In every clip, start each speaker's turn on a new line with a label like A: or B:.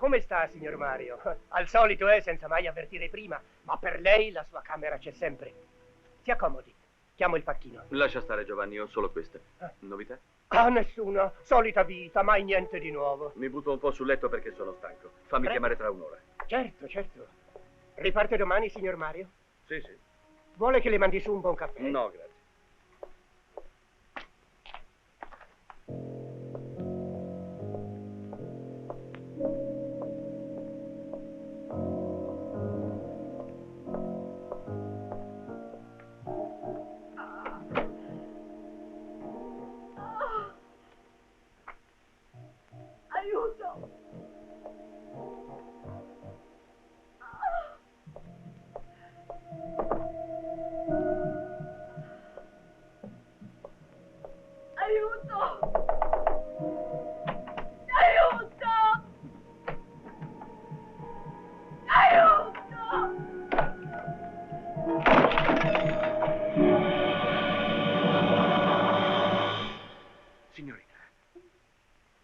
A: come sta, signor Mario? Al solito, senza mai avvertire prima, ma per lei la sua camera c'è sempre. Si accomodi, chiamo il facchino.
B: Lascia stare, Giovanni, ho solo queste. Novità?
A: Ah, nessuna. Solita vita, mai niente di nuovo.
B: Mi butto un po' sul letto perché sono stanco. Fammi chiamare tra un'ora.
A: Certo, certo. Riparte domani, signor Mario?
B: Sì, sì.
A: Vuole che le mandi su un buon caffè?
B: No, grazie.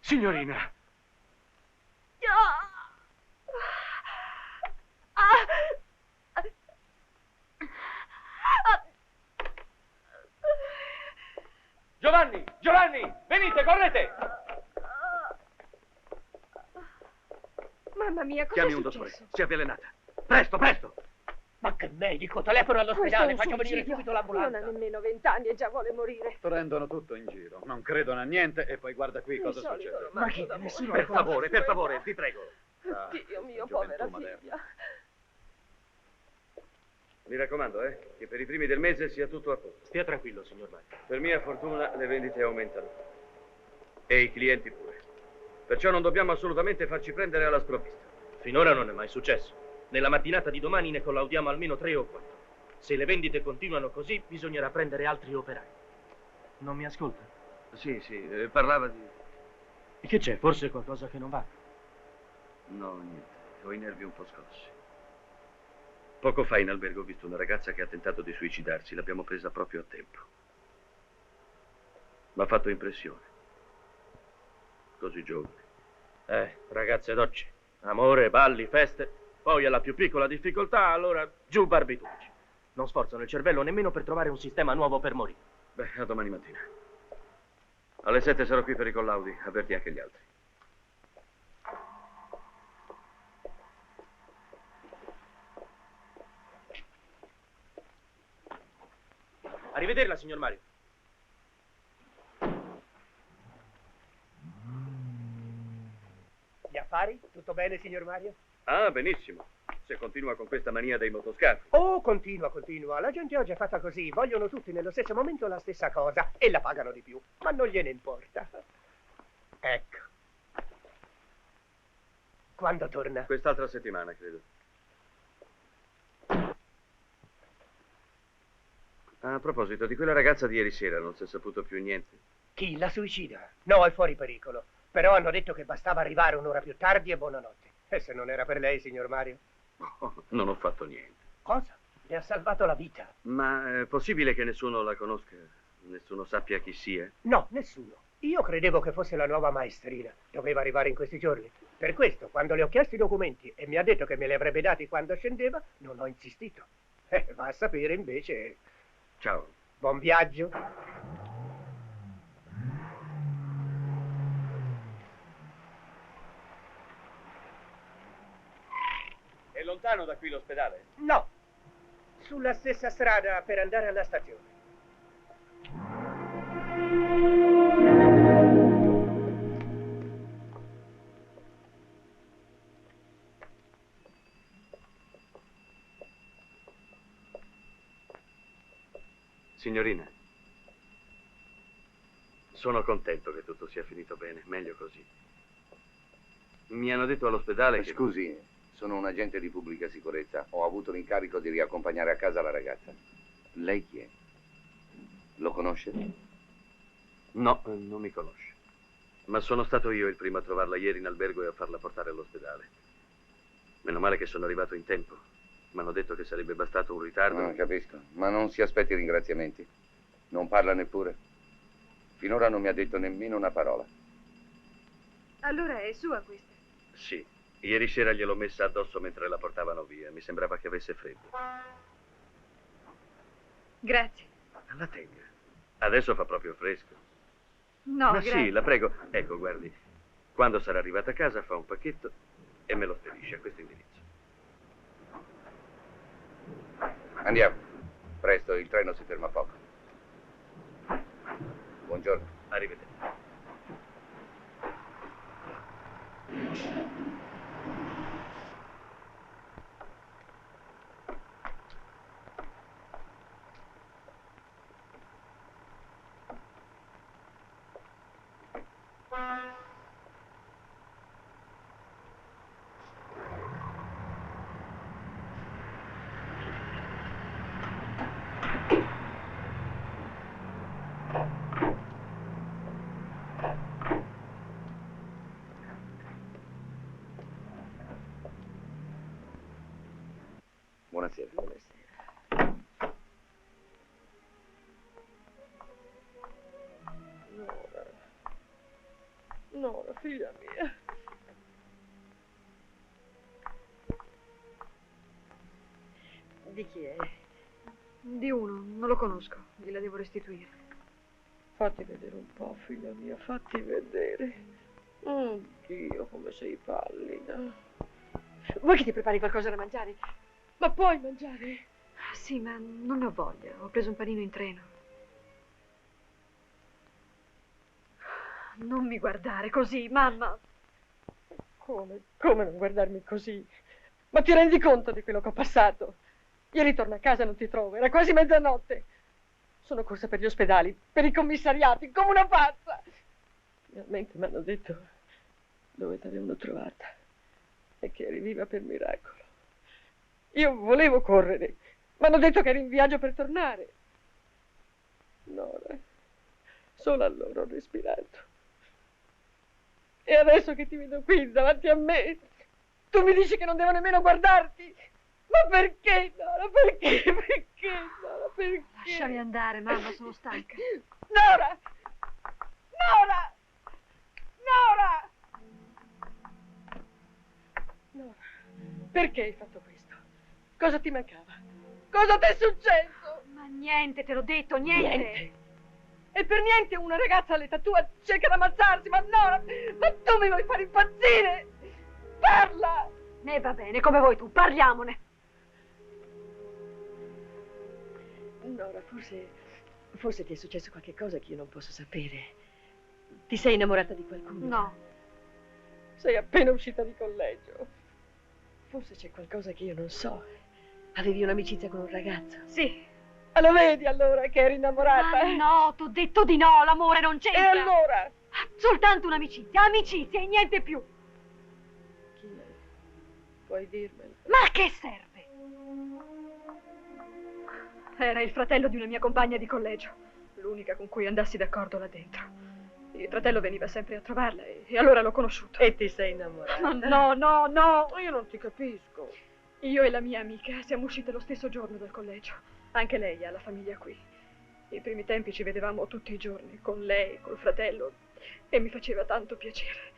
B: Signorina! Giovanni! Giovanni! Venite, correte!
C: Mamma mia, cosa
B: Chiami
C: è
B: un
C: successo?
B: dottore, si è avvelenata. Presto, presto!
A: Ma che medico? Telefono all'ospedale,
C: Questo è
A: faccio
C: un
A: venire
C: suicidio.
A: subito l'ambulanza.
C: Non ha nemmeno 20 anni e già vuole morire.
D: Prendono tutto in giro, non credono a niente e poi guarda qui cosa
C: Il solito
D: succede.
C: romanzo
A: Ma chi?
C: d'amore.
A: Nessuno
B: Per favore, vi prego.
C: Dio mio,
D: gioventù
C: povera
D: moderna.
C: figlia.
B: Mi raccomando, che per i primi del mese sia tutto a posto.
E: Stia tranquillo, signor Mario.
B: Per mia fortuna le vendite aumentano. E i clienti pure. Perciò non dobbiamo assolutamente farci prendere alla sprovvista.
E: Finora non è mai successo. Nella mattinata di domani ne collaudiamo almeno 3 o 4. Se le vendite continuano così, bisognerà prendere altri operai. Non mi ascolta?
B: Sì, parlava di...
E: Che c'è? Forse qualcosa che non va?
B: No, niente. Ho i nervi un po' scossi. Poco fa in albergo ho visto una ragazza che ha tentato di suicidarsi. L'abbiamo presa proprio a tempo. M'ha fatto impressione. Così giovane.
E: Ragazze docce. Amore, balli, feste. Poi alla più piccola difficoltà, allora giù barbiturici. Non sforzano il cervello nemmeno per trovare un sistema nuovo per morire.
B: Beh, a domani mattina. Alle 7 sarò qui per i collaudi. Avverti anche gli altri.
E: Arrivederla, signor Mario.
A: Gli affari? Tutto bene, signor Mario?
B: Ah, benissimo. Se continua con questa mania dei motoscafi.
A: Oh, continua. La gente oggi è fatta così. Vogliono tutti nello stesso momento la stessa cosa e la pagano di più. Ma non gliene importa. Ecco. Quando torna?
B: Quest'altra settimana, credo. A proposito, di quella ragazza di ieri sera non si è saputo più niente.
A: Chi? La suicida? No, è fuori pericolo. Però hanno detto che bastava arrivare un'ora più tardi e buonanotte. E se non era per lei, signor Mario?
B: Oh, non ho fatto niente.
A: Cosa? Le ha salvato la vita.
B: Ma è possibile che nessuno la conosca? Nessuno sappia chi sia?
A: No, nessuno. Io credevo che fosse la nuova maestrina. Doveva arrivare in questi giorni. Per questo, quando le ho chiesto i documenti e mi ha detto che me li avrebbe dati quando scendeva, non ho insistito. Va a sapere invece...
B: Ciao.
A: Buon viaggio.
B: È lontano da qui l'ospedale?
A: No, sulla stessa strada per andare alla stazione.
B: Signorina, sono contento che tutto sia finito bene, meglio così. Mi hanno detto all'ospedale che...
F: Scusi, sono un agente di pubblica sicurezza. Ho avuto l'incarico di riaccompagnare a casa la ragazza. Lei chi è? Lo conosce?
B: No, non mi conosce. Ma sono stato io il primo a trovarla ieri in albergo e a farla portare all'ospedale. Meno male che sono arrivato in tempo. Mi hanno detto che sarebbe bastato un ritardo.
F: Capisco, ma non si aspetti ringraziamenti. Non parla neppure. Finora non mi ha detto nemmeno una parola.
C: Allora è sua questa?
B: Sì, Ieri sera gliel'ho messa addosso mentre la portavano via. Mi sembrava che avesse freddo.
G: Grazie.
B: La tenga. Adesso fa proprio fresco.
G: No,
B: Ma
G: grazie.
B: sì, la prego. Ecco, guardi, quando sarà arrivata a casa fa un pacchetto e me lo spedisce a questo indirizzo.
F: Andiamo. Presto, il treno si ferma poco. Buongiorno.
B: Arrivederci.
F: Buonasera.
C: Nora, figlia mia.
G: Di chi è? Di uno, non lo conosco, gliela devo restituire.
C: Fatti vedere un po', figlia mia, fatti vedere. Oddio, come sei pallida. Vuoi che ti prepari qualcosa da mangiare? Ma puoi mangiare?
G: Sì, ma non ne ho voglia, ho preso un panino in treno. Non mi guardare così, mamma.
C: Come non guardarmi così? Ma ti rendi conto di quello che ho passato? Ieri torno a casa e non ti trovo, era quasi mezzanotte. Sono corsa per gli ospedali, per i commissariati, come una pazza. Finalmente mi hanno detto dove ti avevano trovata e che eri viva per miracolo. Io volevo correre, mi hanno detto che eri in viaggio per tornare. Nora, solo allora ho respirato. E adesso che ti vedo qui davanti a me, tu mi dici che non devo nemmeno guardarti? Ma perché, Nora? Perché? Perché, Nora? Perché?
G: Lasciami andare, mamma, sono stanca.
C: Nora! Nora! Nora! Nora, perché hai fatto questo? Cosa ti mancava? Cosa ti è successo?
G: Ma niente, te l'ho detto, niente.
C: E per niente una ragazza all'età tua cerca di ammazzarsi, ma Nora, ma tu mi vuoi fare impazzire? Parla!
G: Va bene, come vuoi tu, parliamone.
C: Nora, forse ti è successo qualche cosa che io non posso sapere. Ti sei innamorata di qualcuno?
G: No.
C: Sei appena uscita di collegio. Forse c'è qualcosa che io non so. Avevi un'amicizia con un ragazzo?
G: Sì.
C: Lo vedi allora che eri innamorata?
G: Ma no, t'ho detto di no, l'amore non
C: E
G: c'entra.
C: allora?
G: Soltanto un'amicizia, amicizia e niente più.
C: Chi è? Puoi dirmelo?
G: Ma che serve? Era il fratello di una mia compagna di collegio, l'unica con cui andassi d'accordo là dentro. Il fratello veniva sempre a trovarla e allora l'ho conosciuto.
C: E ti sei innamorata?
G: No.
C: Io non ti capisco.
G: Io e la mia amica siamo uscite lo stesso giorno dal collegio. Anche lei ha la famiglia qui. I primi tempi ci vedevamo tutti i giorni, con lei, col fratello, e mi faceva tanto piacere.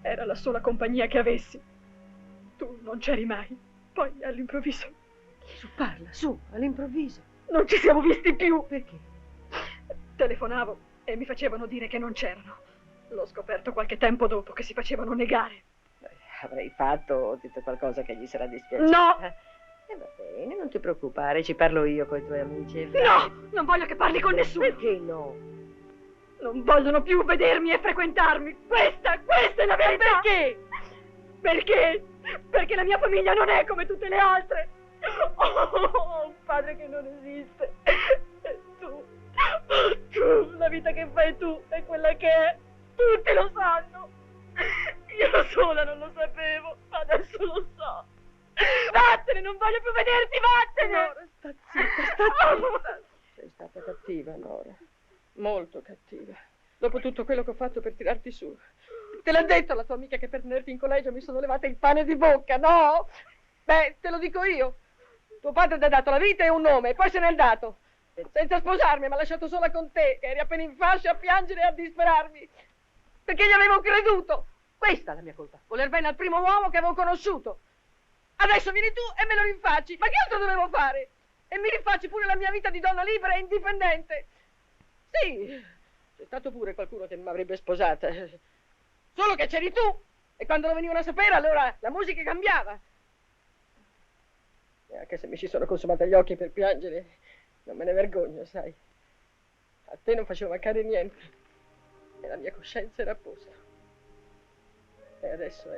G: Era la sola compagnia che avessi. Tu non c'eri mai. Poi all'improvviso...
C: Su, parla, su, all'improvviso.
G: Non ci siamo visti più.
C: Perché?
G: Telefonavo e mi facevano dire che non c'erano. L'ho scoperto qualche tempo dopo, che si facevano negare.
C: Avrei fatto o detto qualcosa che gli sarà dispiaciuto.
G: No!
C: Va bene, non ti preoccupare, ci parlo io con i tuoi amici.
G: No! Non voglio che parli con nessuno.
C: Perché no?
G: Non vogliono più vedermi e frequentarmi. Questa è la verità.
C: Perché?
G: Perché la mia famiglia non è come tutte le altre. Oh, un padre che non esiste. E tu, la vita che fai tu è quella che è. Tutti lo sanno. Io sola non lo sapevo, adesso lo so. Vattene, non voglio più vederti, vattene.
C: Nora, sta zitta. Sei stata cattiva, Nora. Molto cattiva. Dopo tutto quello che ho fatto per tirarti su. Te l'ha detto la tua amica che per tenerti in collegio mi sono levata il pane di bocca, no? Beh, te lo dico io. Tuo padre ti ha dato la vita e un nome, e poi se n'è andato. Senza sposarmi, mi ha lasciato sola con te, che eri appena in fascia a piangere e a disperarmi. Perché gli avevo creduto. Questa è la mia colpa. Voler bene al primo uomo che avevo conosciuto. Adesso vieni tu e me lo rinfacci. Ma che altro dovevo fare? E mi rinfacci pure la mia vita di donna libera e indipendente. Sì, c'è stato pure qualcuno che mi avrebbe sposata. Solo che c'eri tu. E quando lo venivano a sapere, allora la musica cambiava. E anche se mi ci sono consumata gli occhi per piangere, non me ne vergogno, sai. A te non facevo mancare niente. E la mia coscienza era a posto. E adesso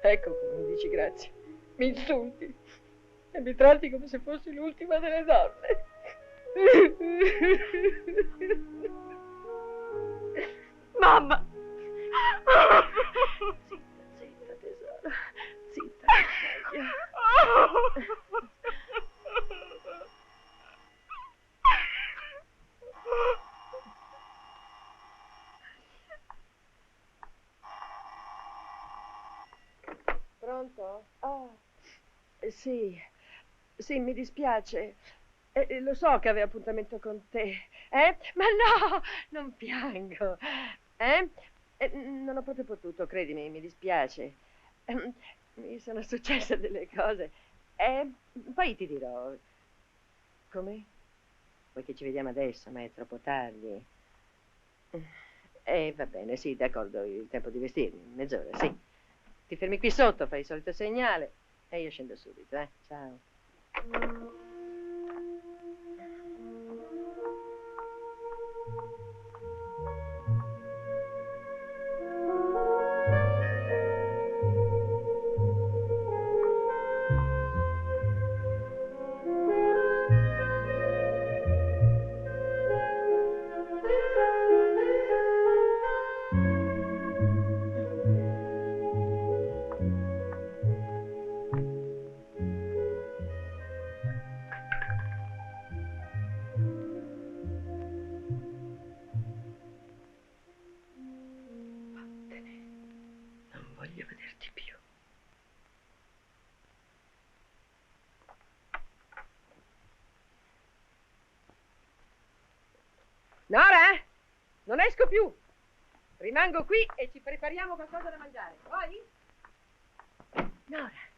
C: ecco come mi dici grazie. Mi insulti e mi tratti come se fossi l'ultima delle donne.
G: Mamma!
C: Zitta, tesoro. Zitta, meglio. Pronto? Sì, mi dispiace. Lo so che avevo appuntamento con te. Ma no, non piango. Non ho proprio potuto, credimi, mi dispiace. Mi sono successe delle cose. Poi ti dirò. Come? Vuoi che ci vediamo adesso, ma è troppo tardi. Va bene, sì, d'accordo, il tempo di vestirmi, mezz'ora, sì. Ti fermi qui sotto, fai il solito segnale e io scendo subito, Ciao. Non voglio vederti più. Nora? Non esco più. Rimango qui e ci prepariamo qualcosa da mangiare. Vuoi? Nora.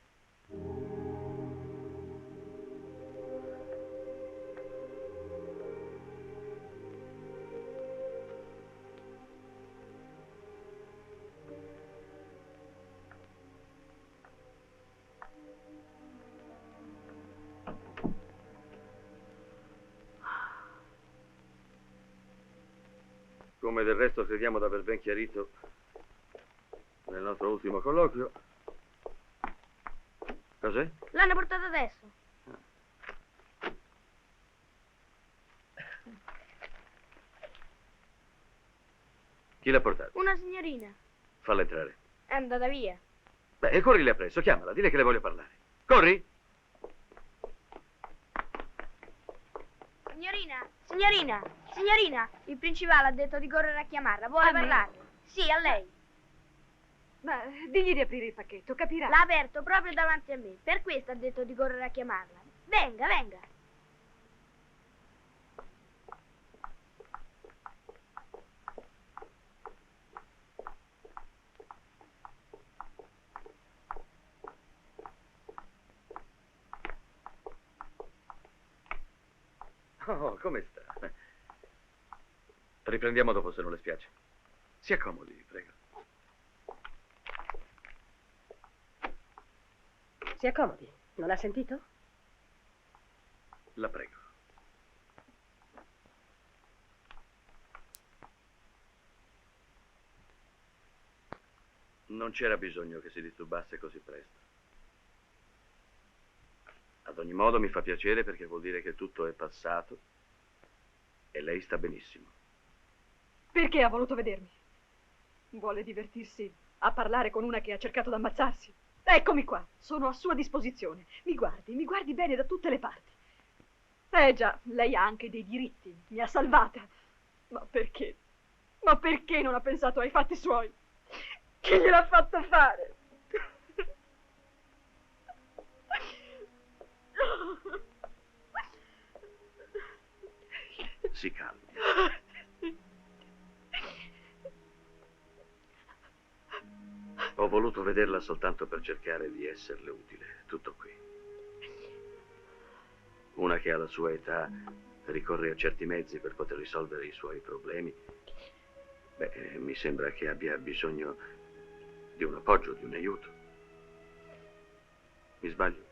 B: Come del resto crediamo di aver ben chiarito nel nostro ultimo colloquio. Cos'è?
H: L'hanno portato adesso.
B: Chi l'ha portato?
H: Una signorina.
B: Falla entrare.
H: È andata via.
B: Beh, corri lì appresso, chiamala, dile che le voglio parlare. Corri!
H: Signorina, il principale ha detto di correre a chiamarla. Vuole parlarle? Sì, a lei.
G: Ma digli di aprire il pacchetto, capirà.
H: L'ha aperto proprio davanti a me. Per questo ha detto di correre a chiamarla. Venga.
B: Oh, come sta? Riprendiamo dopo se non le spiace. Si accomodi, prego.
C: Si accomodi. Non ha sentito?
B: La prego. Non c'era bisogno che si disturbasse così presto. Ad ogni modo mi fa piacere perché vuol dire che tutto è passato e lei sta benissimo.
G: Perché ha voluto vedermi? Vuole divertirsi a parlare con una che ha cercato di ammazzarsi? Eccomi qua, sono a sua disposizione. Mi guardi bene da tutte le parti. Già, lei ha anche dei diritti, mi ha salvata. Ma perché? Ma perché non ha pensato ai fatti suoi? Chi gliel'ha fatto fare?
B: Si calmi. Ho voluto vederla soltanto per cercare di esserle utile. Tutto qui. Una che alla sua età ricorre a certi mezzi per poter risolvere i suoi problemi. Beh, mi sembra che abbia bisogno di un appoggio, di un aiuto. Mi sbaglio?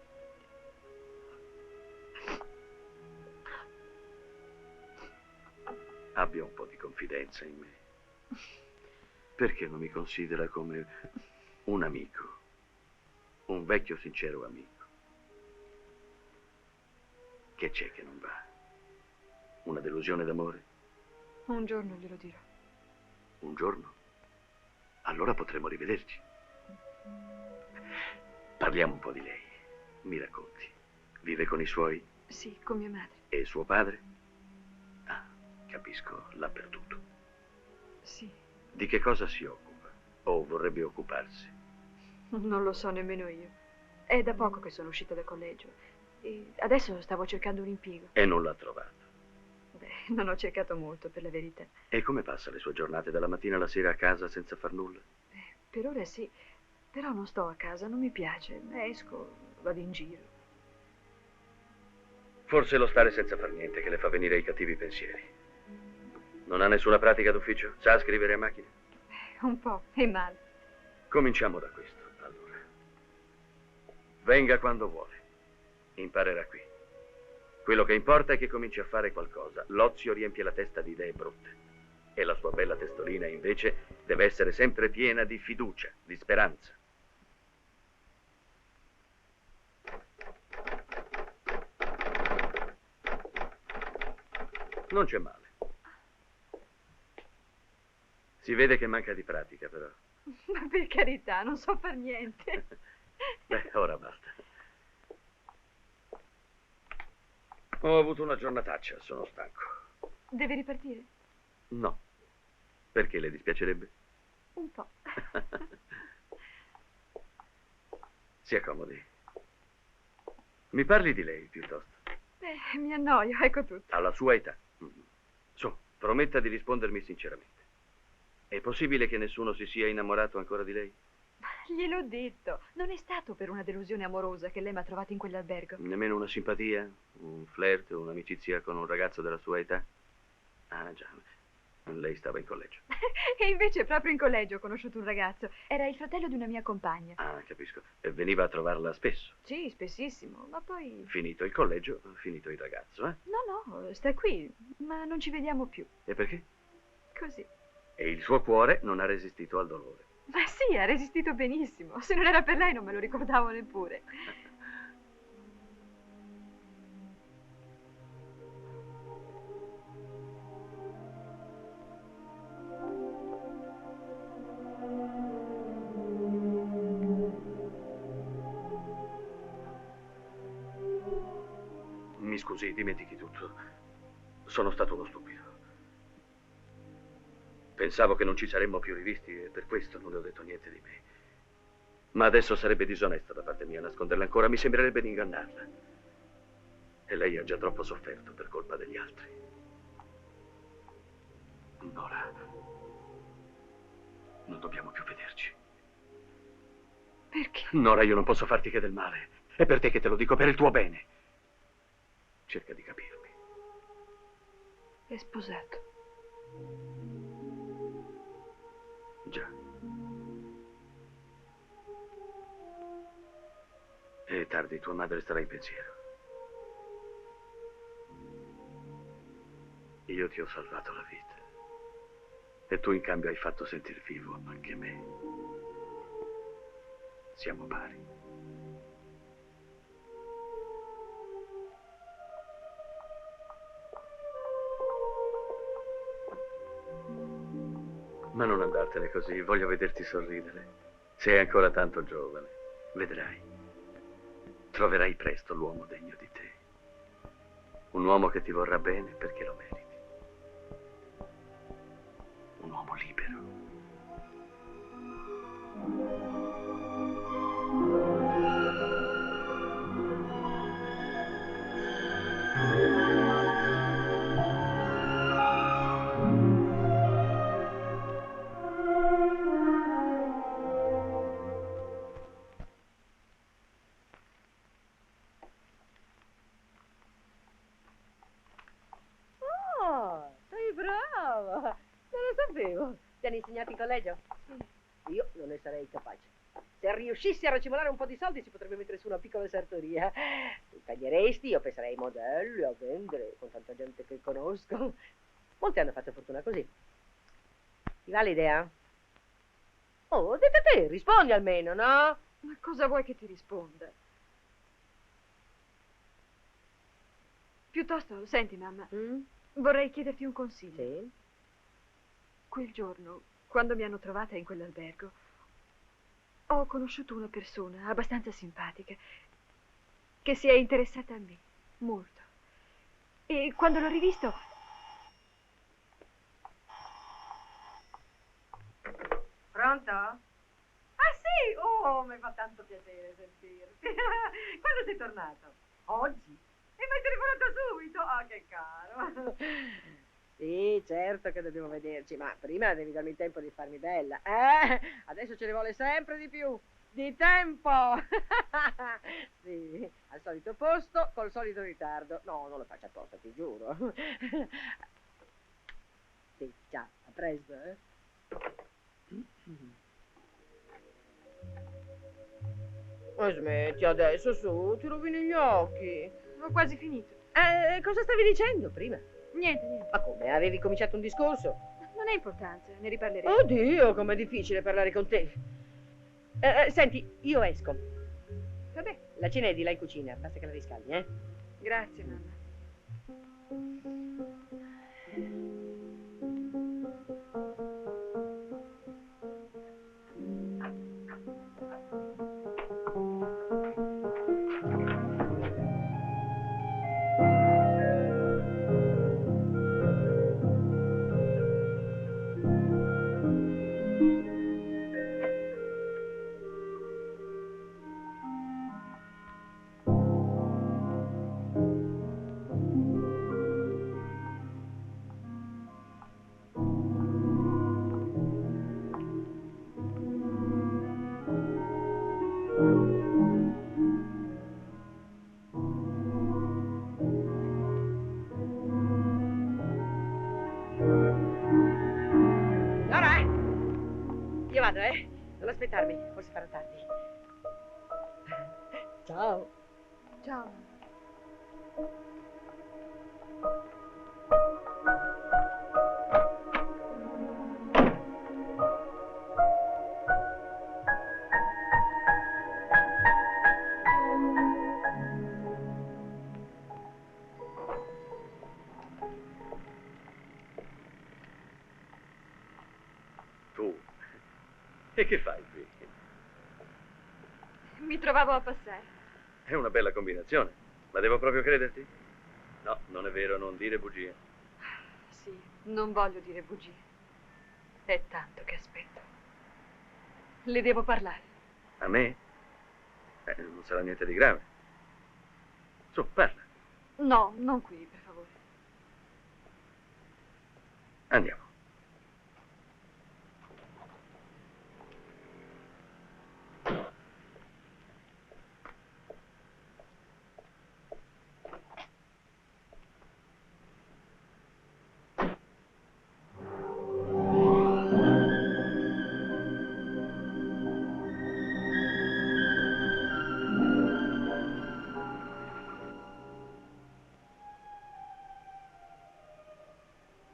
B: Abbia un po' di confidenza in me. Perché non mi considera come un amico? Un vecchio sincero amico. Che c'è che non va? Una delusione d'amore?
I: Un giorno glielo dirò.
B: Un giorno? Allora potremo rivederci. Parliamo un po' di lei. Mi racconti. Vive con i suoi?
I: Sì, con mia madre.
B: E suo padre? Ah, capisco, l'ha perduto.
I: Sì.
B: Di che cosa si occupa? O vorrebbe occuparsi?
I: Non lo so nemmeno io. È da poco che sono uscita dal collegio. E adesso stavo cercando un impiego.
B: E non l'ha trovato.
I: Beh, non ho cercato molto, per la verità.
B: E come passa le sue giornate dalla mattina alla sera a casa senza far nulla?
I: Per ora sì, però non sto a casa, non mi piace. Esco, vado in giro.
B: Forse lo stare senza far niente che le fa venire i cattivi pensieri. Non ha nessuna pratica d'ufficio? Sa scrivere a macchina?
I: Un po', e male.
B: Cominciamo da questo, allora. Venga quando vuole. Imparerà qui. Quello che importa è che cominci a fare qualcosa. L'ozio riempie la testa di idee brutte. E la sua bella testolina, invece, deve essere sempre piena di fiducia, di speranza. Non c'è male. Si vede che manca di pratica, però.
I: Ma per carità, non so far niente.
B: Beh, ora basta. Ho avuto una giornataccia, sono stanco.
I: Deve ripartire?
B: No. Perché le dispiacerebbe?
I: Un po'.
B: Si accomodi. Mi parli di lei, piuttosto.
I: Mi annoio, ecco tutto.
B: Alla sua età. Su, prometta di rispondermi sinceramente. È possibile che nessuno si sia innamorato ancora di lei?
I: Gliel'ho detto. Non è stato per una delusione amorosa che lei mi ha trovato in quell'albergo.
B: Nemmeno una simpatia? Un flirt? Un'amicizia con un ragazzo della sua età? Ah, già. Lei stava in collegio.
I: E invece proprio in collegio ho conosciuto un ragazzo. Era il fratello di una mia compagna.
B: Ah, capisco. E veniva a trovarla spesso?
I: Sì, spessissimo, ma poi...
B: Finito il collegio, finito il ragazzo, eh?
I: No, sta qui, ma non ci vediamo più.
B: E perché?
I: Così.
B: E il suo cuore non ha resistito al dolore.
I: Ma sì, ha resistito benissimo. Se non era per lei non me lo ricordavo neppure.
B: Mi scusi, dimentichi tutto. Sono stato uno stupido. Pensavo che non ci saremmo più rivisti e per questo non le ho detto niente di me. Ma adesso sarebbe disonesto da parte mia nasconderla ancora, mi sembrerebbe di ingannarla. E lei ha già troppo sofferto per colpa degli altri. Nora, non dobbiamo più vederci.
I: Perché?
B: Nora, io non posso farti che del male. È per te che te lo dico, per il tuo bene. Cerca di capirmi.
I: È sposato.
B: Già. È tardi, tua madre starà in pensiero. Io ti ho salvato la vita. E tu in cambio hai fatto sentir vivo anche me. Siamo pari. Ma non andartene così, voglio vederti sorridere. Sei ancora tanto giovane, vedrai. Troverai presto l'uomo degno di te. Un uomo che ti vorrà bene perché lo meriti. Un uomo libero.
J: insegnati in collegio? Sì. Io non ne sarei capace. Se riuscissi a racimolare un po' di soldi si potrebbe mettere su una piccola sartoria. Tu taglieresti, io penserei ai modelli, a vendere, con tanta gente che conosco. Molti hanno fatto fortuna così. Ti va l'idea? Oh, dite te, rispondi almeno, no?
I: Ma cosa vuoi che ti risponda? Piuttosto, senti, mamma, vorrei chiederti un consiglio.
J: Sì?
I: Quel giorno, quando mi hanno trovata in quell'albergo, ho conosciuto una persona abbastanza simpatica che si è interessata a me, molto. E quando l'ho rivisto...
J: Pronto? Ah sì, oh, mi fa tanto piacere sentirti. Quando sei tornato? Oggi? E mi hai telefonato subito? Ah, che caro. Sì, certo che dobbiamo vederci, ma prima devi darmi il tempo di farmi bella. Adesso ce ne vuole sempre di più. Di tempo! Sì, al solito posto, col solito ritardo. No, non lo faccio apposta, ti giuro. Sì, ciao, a presto, eh? Ma smetti adesso, su, ti rovini gli occhi.
I: Ho quasi finito.
J: Cosa stavi dicendo prima?
I: Niente.
J: Ma come, avevi cominciato un discorso?
I: Non ha importanza, ne riparleremo.
J: Oddio, com'è difficile parlare con te. Senti, io esco.
I: Vabbè.
J: La cena è di là in cucina, basta che la riscaldi, eh?
I: Grazie, mamma.
J: Io vado, non aspettarmi, forse farà tardi. Ciao.
I: Ciao.
B: Tu? E che fai qui?
I: Mi trovavo a passare.
B: È una bella combinazione, ma devo proprio crederti? No, non è vero, non dire bugie.
I: Sì, non voglio dire bugie. È tanto che aspetto. Le devo parlare.
B: A me? Non sarà niente di grave. Su, parla.
I: No, non qui, per favore.
B: Andiamo.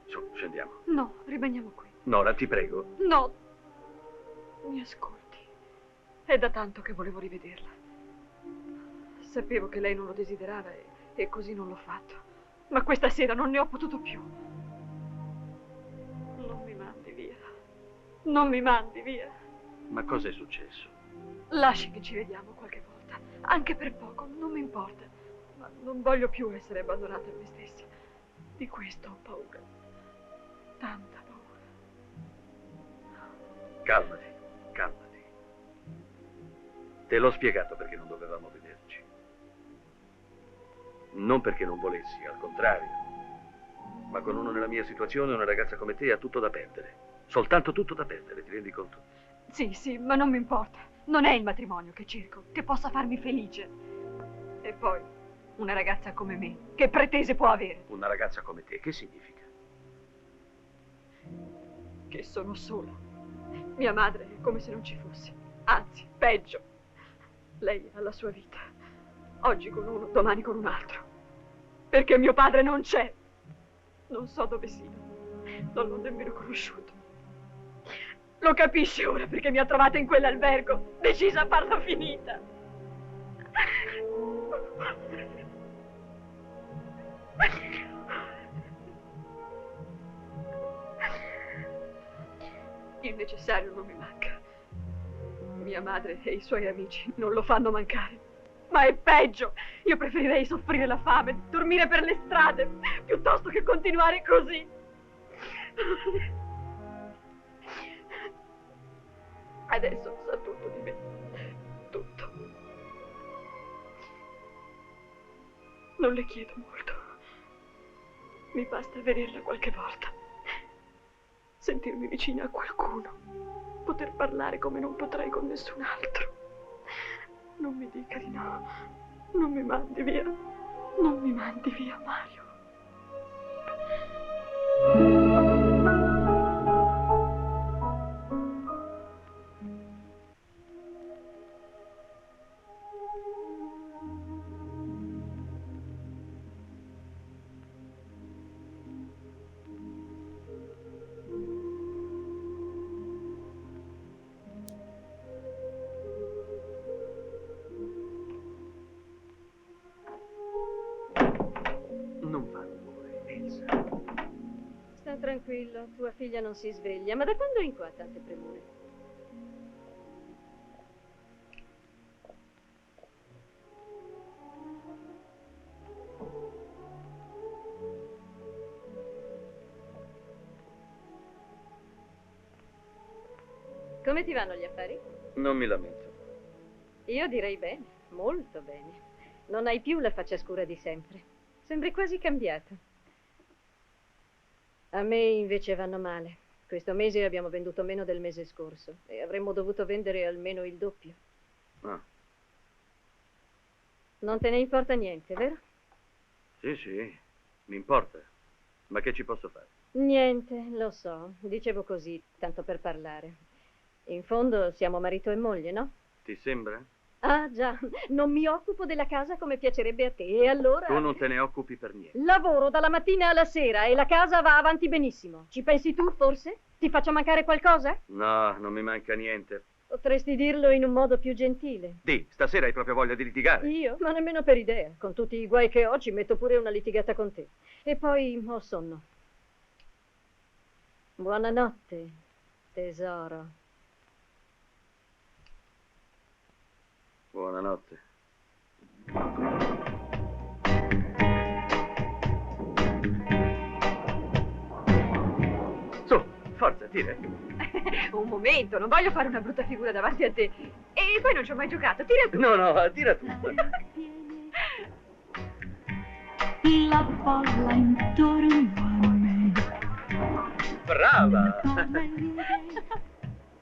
B: Su, scendiamo.
I: No, rimaniamo qui.
B: Nora, ti prego.
I: No. Mi ascolti. È da tanto che volevo rivederla. Sapevo che lei non lo desiderava e così non l'ho fatto. Ma questa sera non ne ho potuto più. Non mi mandi via. Non mi mandi via.
B: Ma cosa è successo?
I: Lasci che ci vediamo qualche volta. Anche per poco, non mi importa. Ma non voglio più essere abbandonata a me stessa. Di questo ho paura. Tanta paura.
B: Calmati, calmati. Te l'ho spiegato perché non dovevamo vederci. Non perché non volessi, al contrario. Ma con uno nella mia situazione, una ragazza come te ha tutto da perdere. Soltanto tutto da perdere, ti rendi conto?
I: Sì, ma non mi importa. Non è il matrimonio che cerco, che possa farmi felice. E poi, una ragazza come me, che pretese può avere?
B: Una ragazza come te, che significa?
I: Che sono sola. Mia madre è come se non ci fosse. Anzi, peggio. Lei ha la sua vita. Oggi con uno, domani con un altro. Perché mio padre non c'è. Non so dove sia. Non l'ho nemmeno conosciuto. Lo capisce ora perché mi ha trovato in quell'albergo, decisa a farla finita. Il necessario non mi manca. Mia madre e i suoi amici non lo fanno mancare. Ma è peggio! Io preferirei soffrire la fame, dormire per le strade, piuttosto che continuare così. Adesso sa tutto di me. Tutto. Non le chiedo molto. Mi basta vederla qualche volta. Sentirmi vicina a qualcuno. Poter parlare come non potrei con nessun altro. Non mi dica di no. Non mi mandi via. Non mi mandi via, Mario.
K: Tranquillo, tua figlia non si sveglia. Ma da quando in qua ha tante premure? Come ti vanno gli affari?
B: Non mi lamento.
K: Io direi bene, molto bene. Non hai più la faccia scura di sempre. Sembri quasi cambiata. A me invece vanno male. Questo mese abbiamo venduto meno del mese scorso e avremmo dovuto vendere almeno il doppio.
B: Ah.
K: Non te ne importa niente, vero?
B: Sì, mi importa. Ma che ci posso fare?
K: Niente, lo so. Dicevo così, tanto per parlare. In fondo siamo marito e moglie, no?
B: Ti sembra?
K: Ah, già. Non mi occupo della casa come piacerebbe a te, e allora...
B: Tu non te ne occupi per niente.
K: Lavoro dalla mattina alla sera e la casa va avanti benissimo. Ci pensi tu, forse? Ti faccio mancare qualcosa?
B: No, non mi manca niente.
K: Potresti dirlo in un modo più gentile.
B: Di, stasera hai proprio voglia di litigare?
K: Io? Ma nemmeno per idea. Con tutti i guai che ho ci metto pure una litigata con te. E poi ho sonno. Buonanotte, tesoro.
B: Buonanotte. Su, forza, tira.
I: Un momento, non voglio fare una brutta figura davanti a te. E poi non ci ho mai giocato, tira tu.
B: No, tira tu.
L: La folla intorno a me.
B: Brava!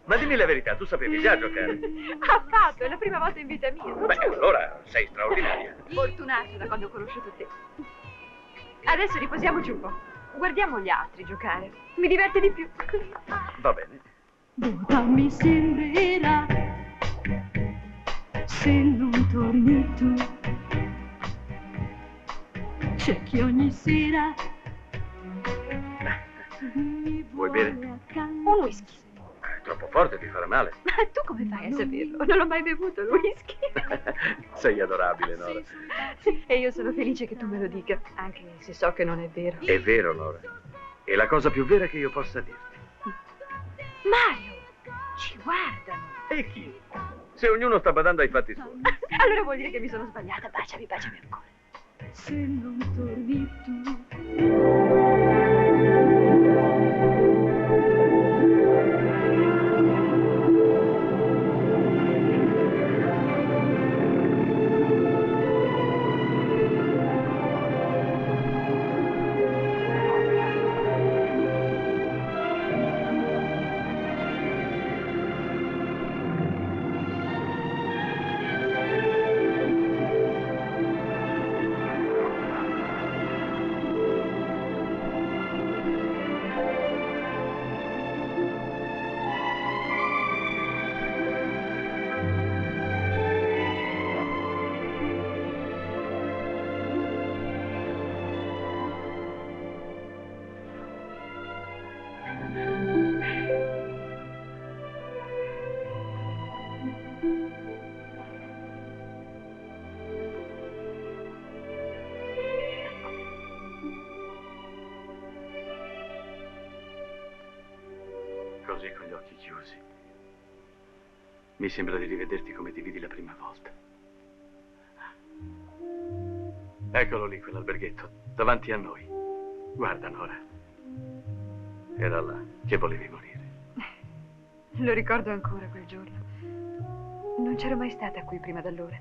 B: Ma dimmi la verità, tu sapevi già giocare?
I: Affatto, è la prima volta in vita mia.
B: Beh, allora sei straordinaria.
I: Fortunato da quando ho conosciuto te. Adesso riposiamoci un po'. Guardiamo gli altri giocare. Mi diverte di più.
B: Va bene.
L: Vuota mi sembrerà se non torni tu. C'è chi ogni sera
B: Vuoi bere?
I: un whisky.
B: Troppo forte, ti farà male.
I: Ma tu come fai a saperlo? Non l'ho mai bevuto il whisky.
B: Sei adorabile, Nora.
I: E io sono felice che tu me lo dica, anche se so che non è vero.
B: È vero, Nora. È la cosa più vera che io possa dirti.
I: Mario, ci guardano.
B: E chi? Se ognuno sta badando ai fatti suoi.
I: Allora vuol dire che mi sono sbagliata. Baciami ancora.
L: se non torni tu.
B: Mi sembra di rivederti come ti vidi la prima volta. Eccolo lì, quell'alberghetto, davanti a noi. Guarda, Nora. Era là che volevi morire.
I: Lo ricordo ancora quel giorno. Non c'ero mai stata qui prima d'allora.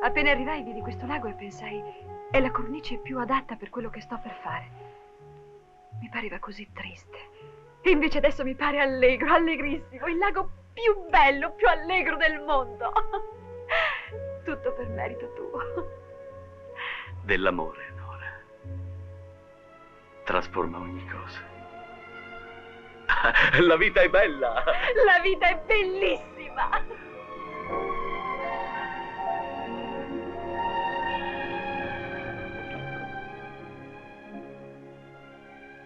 I: Appena arrivai vidi questo lago e pensai, è la cornice più adatta per quello che sto per fare. Mi pareva così triste. E invece adesso mi pare allegro, allegrissimo. Il lago più bello, più allegro del mondo. Tutto per merito tuo.
B: Dell'amore, Nora. Trasforma ogni cosa. La vita è bella!
I: La vita è bellissima!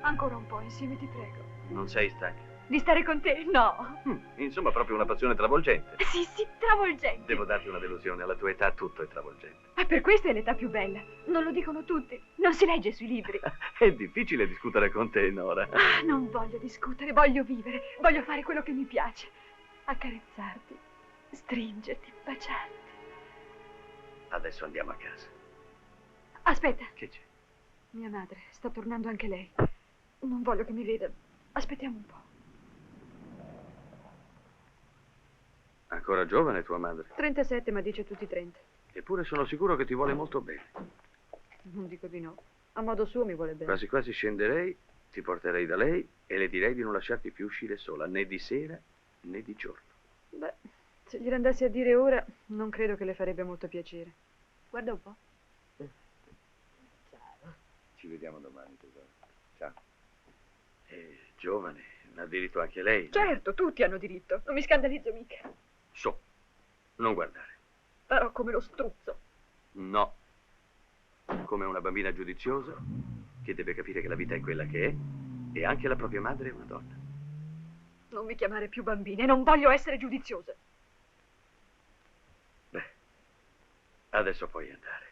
I: Ancora un po' insieme, ti prego.
B: Non sei stanca?
I: Di stare con te? No.
B: Insomma, proprio una passione travolgente.
I: Sì, travolgente.
B: Devo darti una delusione, alla tua età tutto è travolgente.
I: Ma per questo è l'età più bella. Non lo dicono tutti. Non si legge sui libri.
B: È difficile discutere con te, Nora.
I: Non voglio discutere, voglio vivere. Voglio fare quello che mi piace. Accarezzarti, stringerti, baciarti.
B: Adesso andiamo a casa.
I: Aspetta.
B: Che c'è?
I: Mia madre, sta tornando anche lei. Non voglio che mi veda. Aspettiamo un po'.
B: Ancora giovane tua madre?
I: 37, ma dice tutti 30.
B: Eppure sono sicuro che ti vuole molto bene.
I: Non dico di no. A modo suo mi vuole bene.
B: Quasi quasi scenderei, ti porterei da lei e le direi di non lasciarti più uscire sola, né di sera né di giorno.
I: Beh, se glielo andassi a dire ora, non credo che le farebbe molto piacere. Guarda un po'.
F: Ciao. Ci vediamo domani, tesoro. Ciao.
B: È giovane, ha diritto anche lei.
I: Certo, tutti hanno diritto. Non mi scandalizzo mica.
B: So, non guardare.
I: Farò come lo struzzo.
B: No. Come una bambina giudiziosa che deve capire che la vita è quella che è e anche la propria madre è una donna.
I: Non mi chiamare più bambina, non voglio essere giudiziosa.
B: Beh, adesso puoi andare.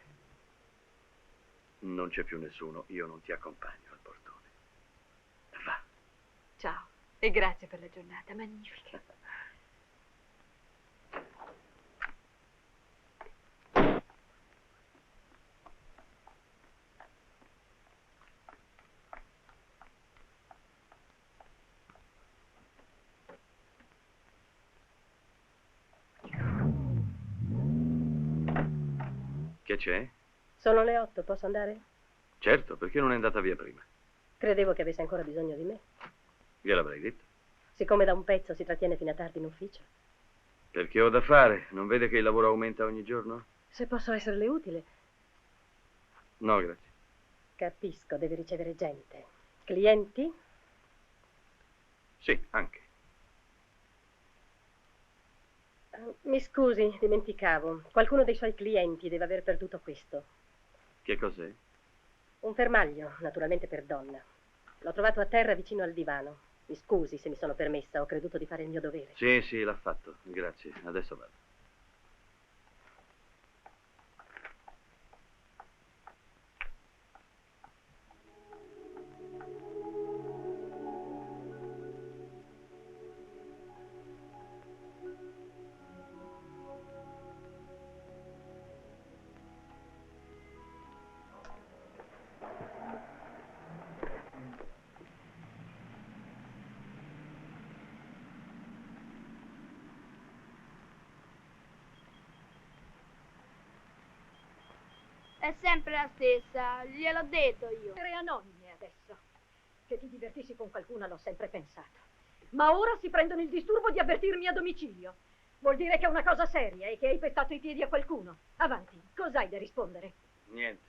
B: Non c'è più nessuno, io non ti accompagno al portone. Va.
I: Ciao, e grazie per la giornata magnifica.
B: Che c'è?
M: Sono le 8, posso andare?
B: Certo, perché non è andata via prima?
M: Credevo che avesse ancora bisogno di me.
B: Gliel'avrei detto.
M: Siccome da un pezzo si trattiene fino a tardi in ufficio.
B: Perché ho da fare? Non vede che il lavoro aumenta ogni giorno?
M: Se posso esserle utile.
B: No, grazie.
M: Capisco, deve ricevere gente. Clienti?
B: Sì, anche.
M: Mi scusi, dimenticavo. Qualcuno dei suoi clienti deve aver perduto questo.
B: Che cos'è?
M: Un fermaglio, naturalmente per donna. L'ho trovato a terra vicino al divano. Mi scusi se mi sono permessa, ho creduto di fare il mio dovere.
B: Sì, l'ha fatto. Grazie. Adesso vado.
H: È sempre la stessa, gliel'ho detto io.
K: Essere anonime adesso. Che ti divertissi con qualcuno l'ho sempre pensato. Ma ora si prendono il disturbo di avvertirmi a domicilio. Vuol dire che è una cosa seria e che hai pestato i piedi a qualcuno. Avanti, cos'hai da rispondere?
B: Niente.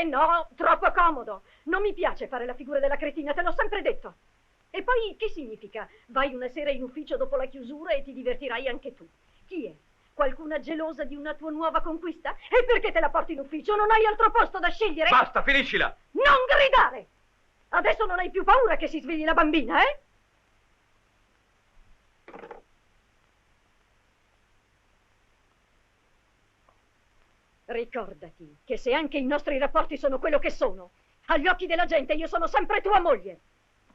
K: No, troppo comodo. Non mi piace fare la figura della cretina, te l'ho sempre detto. E poi che significa? Vai una sera in ufficio dopo la chiusura e ti divertirai anche tu. Chi è? Qualcuna gelosa di una tua nuova conquista? E perché te la porti in ufficio? Non hai altro posto da scegliere?
B: Basta, finiscila!
K: Non gridare! Adesso non hai più paura che si svegli la bambina, eh? Ricordati che se anche i nostri rapporti sono quello che sono, agli occhi della gente io sono sempre tua moglie.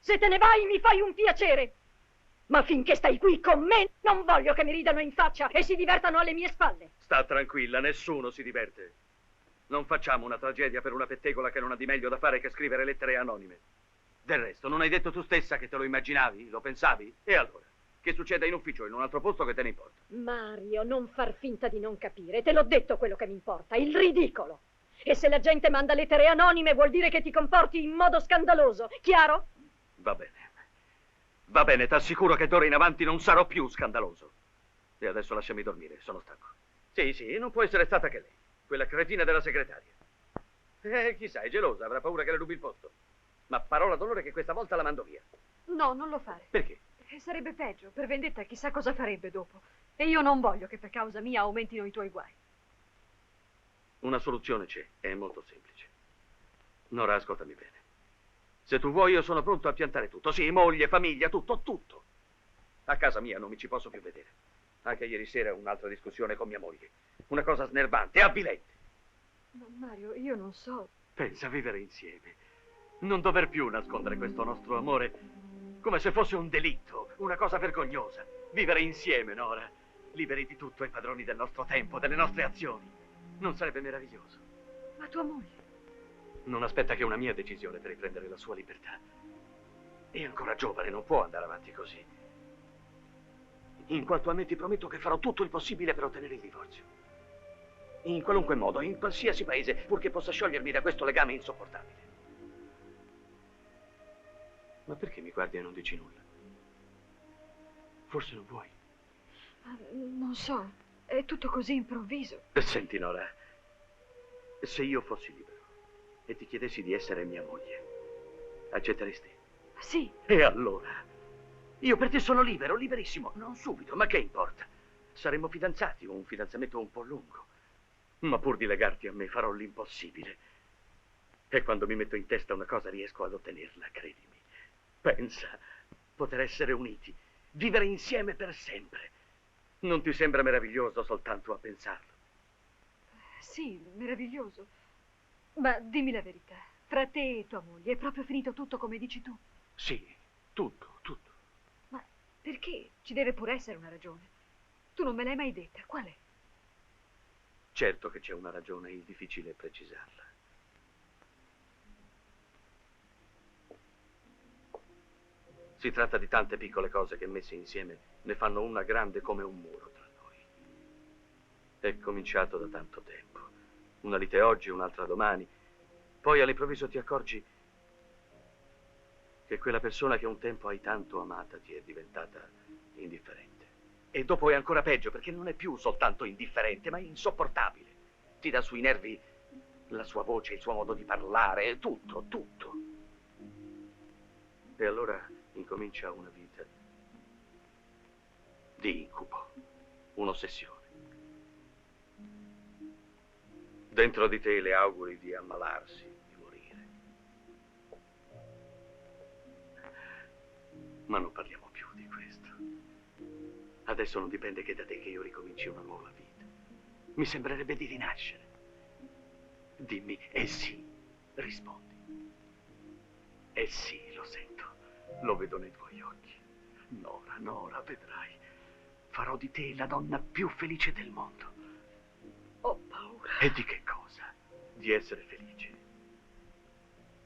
K: Se te ne vai mi fai un piacere. Ma finché stai qui con me, non voglio che mi ridano in faccia e si divertano alle mie spalle.
B: Sta tranquilla, nessuno si diverte. Non facciamo una tragedia per una pettegola che non ha di meglio da fare che scrivere lettere anonime. Del resto, non hai detto tu stessa che te lo immaginavi? Lo pensavi? E allora? Che succeda in ufficio o in un altro posto, che te ne importa?
K: Mario, non far finta di non capire. Te l'ho detto quello che mi importa, il ridicolo. E se la gente manda lettere anonime vuol dire che ti comporti in modo scandaloso, chiaro?
B: Va bene. Va bene, t'assicuro che d'ora in avanti non sarò più scandaloso. E adesso lasciami dormire, sono stanco. Sì, non può essere stata che lei, quella cretina della segretaria. Chissà, è gelosa, avrà paura che le rubi il posto. Ma parola d'onore che questa volta la mando via.
I: No, non lo fare.
B: Perché?
I: Sarebbe peggio. Per vendetta chissà cosa farebbe dopo. E io non voglio che per causa mia aumentino i tuoi guai.
B: Una soluzione c'è, è molto semplice. Nora, ascoltami bene. Se tu vuoi io sono pronto a piantare tutto. Sì, moglie, famiglia, tutto. A casa mia non mi ci posso più vedere. Anche ieri sera un'altra discussione con mia moglie. Una cosa snervante, avvilente.
I: Ma Mario, io non so.
B: Pensa a vivere insieme. Non dover più nascondere questo nostro amore come se fosse un delitto, una cosa vergognosa. Vivere insieme, Nora. Liberi di tutto e padroni del nostro tempo, delle nostre azioni. Non sarebbe meraviglioso?
I: Ma tua moglie?
B: Non aspetta che una mia decisione per riprendere la sua libertà. È ancora giovane, non può andare avanti così. In quanto a me ti prometto che farò tutto il possibile per ottenere il divorzio. In qualunque modo, in qualsiasi paese, purché possa sciogliermi da questo legame insopportabile. Ma perché mi guardi e non dici nulla? Forse non vuoi?
I: Non so, è tutto così improvviso.
B: Senti, Nora, se io fossi libero e ti chiedessi di essere mia moglie, accetteresti?
I: Sì.
B: E allora? Io per te sono libero, liberissimo, non subito, ma che importa? Saremmo fidanzati, un fidanzamento un po' lungo. Ma pur di legarti a me farò l'impossibile. E quando mi metto in testa una cosa riesco ad ottenerla, credimi. Pensa, poter essere uniti, vivere insieme per sempre. Non ti sembra meraviglioso soltanto a pensarlo?
I: Sì, meraviglioso. Ma dimmi la verità, fra te e tua moglie è proprio finito tutto come dici tu?
B: Sì, tutto.
I: Ma perché? Ci deve pure essere una ragione. Tu non me l'hai mai detta, qual è?
B: Certo che c'è una ragione, il difficile è precisarla. Si tratta di tante piccole cose che messe insieme ne fanno una grande come un muro tra noi. È cominciato da tanto tempo. Una lite oggi, un'altra domani. Poi all'improvviso ti accorgi che quella persona che un tempo hai tanto amata ti è diventata indifferente. E dopo è ancora peggio perché non è più soltanto indifferente, ma è insopportabile. Ti dà sui nervi la sua voce, il suo modo di parlare, tutto. E allora incomincia una vita di incubo, un'ossessione. Dentro di te le auguri di ammalarsi, di morire. Ma non parliamo più di questo. Adesso non dipende che da te che io ricominci una nuova vita. Mi sembrerebbe di rinascere. Dimmi, sì, rispondi. Sì, lo sento. Lo vedo nei tuoi occhi. Nora, vedrai. Farò di te la donna più felice del mondo.
I: Ho paura.
B: E di che cosa? Di essere felice.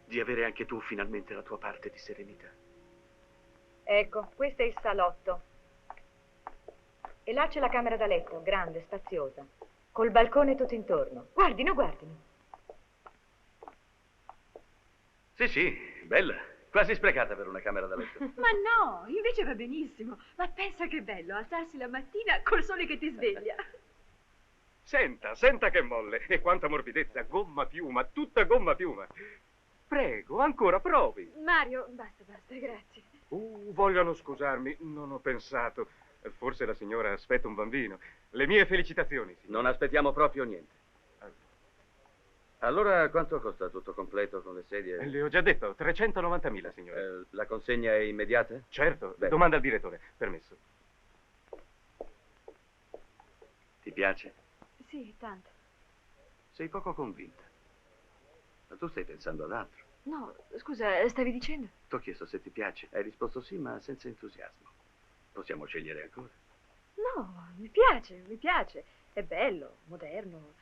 B: Di avere anche tu finalmente la tua parte di serenità.
N: Ecco, questo è il salotto. E là c'è la camera da letto, grande, spaziosa, col balcone tutto intorno. Guardino.
B: Sì, bella. Quasi sprecata per una camera da letto.
I: Ma no, invece va benissimo. Ma pensa che bello, alzarsi la mattina col sole che ti sveglia.
O: Senta che molle. E quanta morbidezza. Gomma piuma, tutta gomma piuma. Prego, ancora provi.
I: Mario, basta, grazie.
O: Vogliono scusarmi, non ho pensato. Forse la signora aspetta un bambino. Le mie felicitazioni, signora.
B: Non aspettiamo proprio niente. Allora, quanto costa tutto completo con le sedie?
O: Le ho già detto, 390.000, signore.
B: La consegna è immediata?
O: Certo,
B: beh.
O: Domanda al direttore, permesso.
B: Ti piace?
I: Sì, tanto.
B: Sei poco convinta. Ma tu stai pensando ad altro.
I: No, scusa, stavi dicendo?
B: T'ho chiesto se ti piace. Hai risposto sì, ma senza entusiasmo. Possiamo scegliere ancora.
I: No, mi piace. È bello, moderno.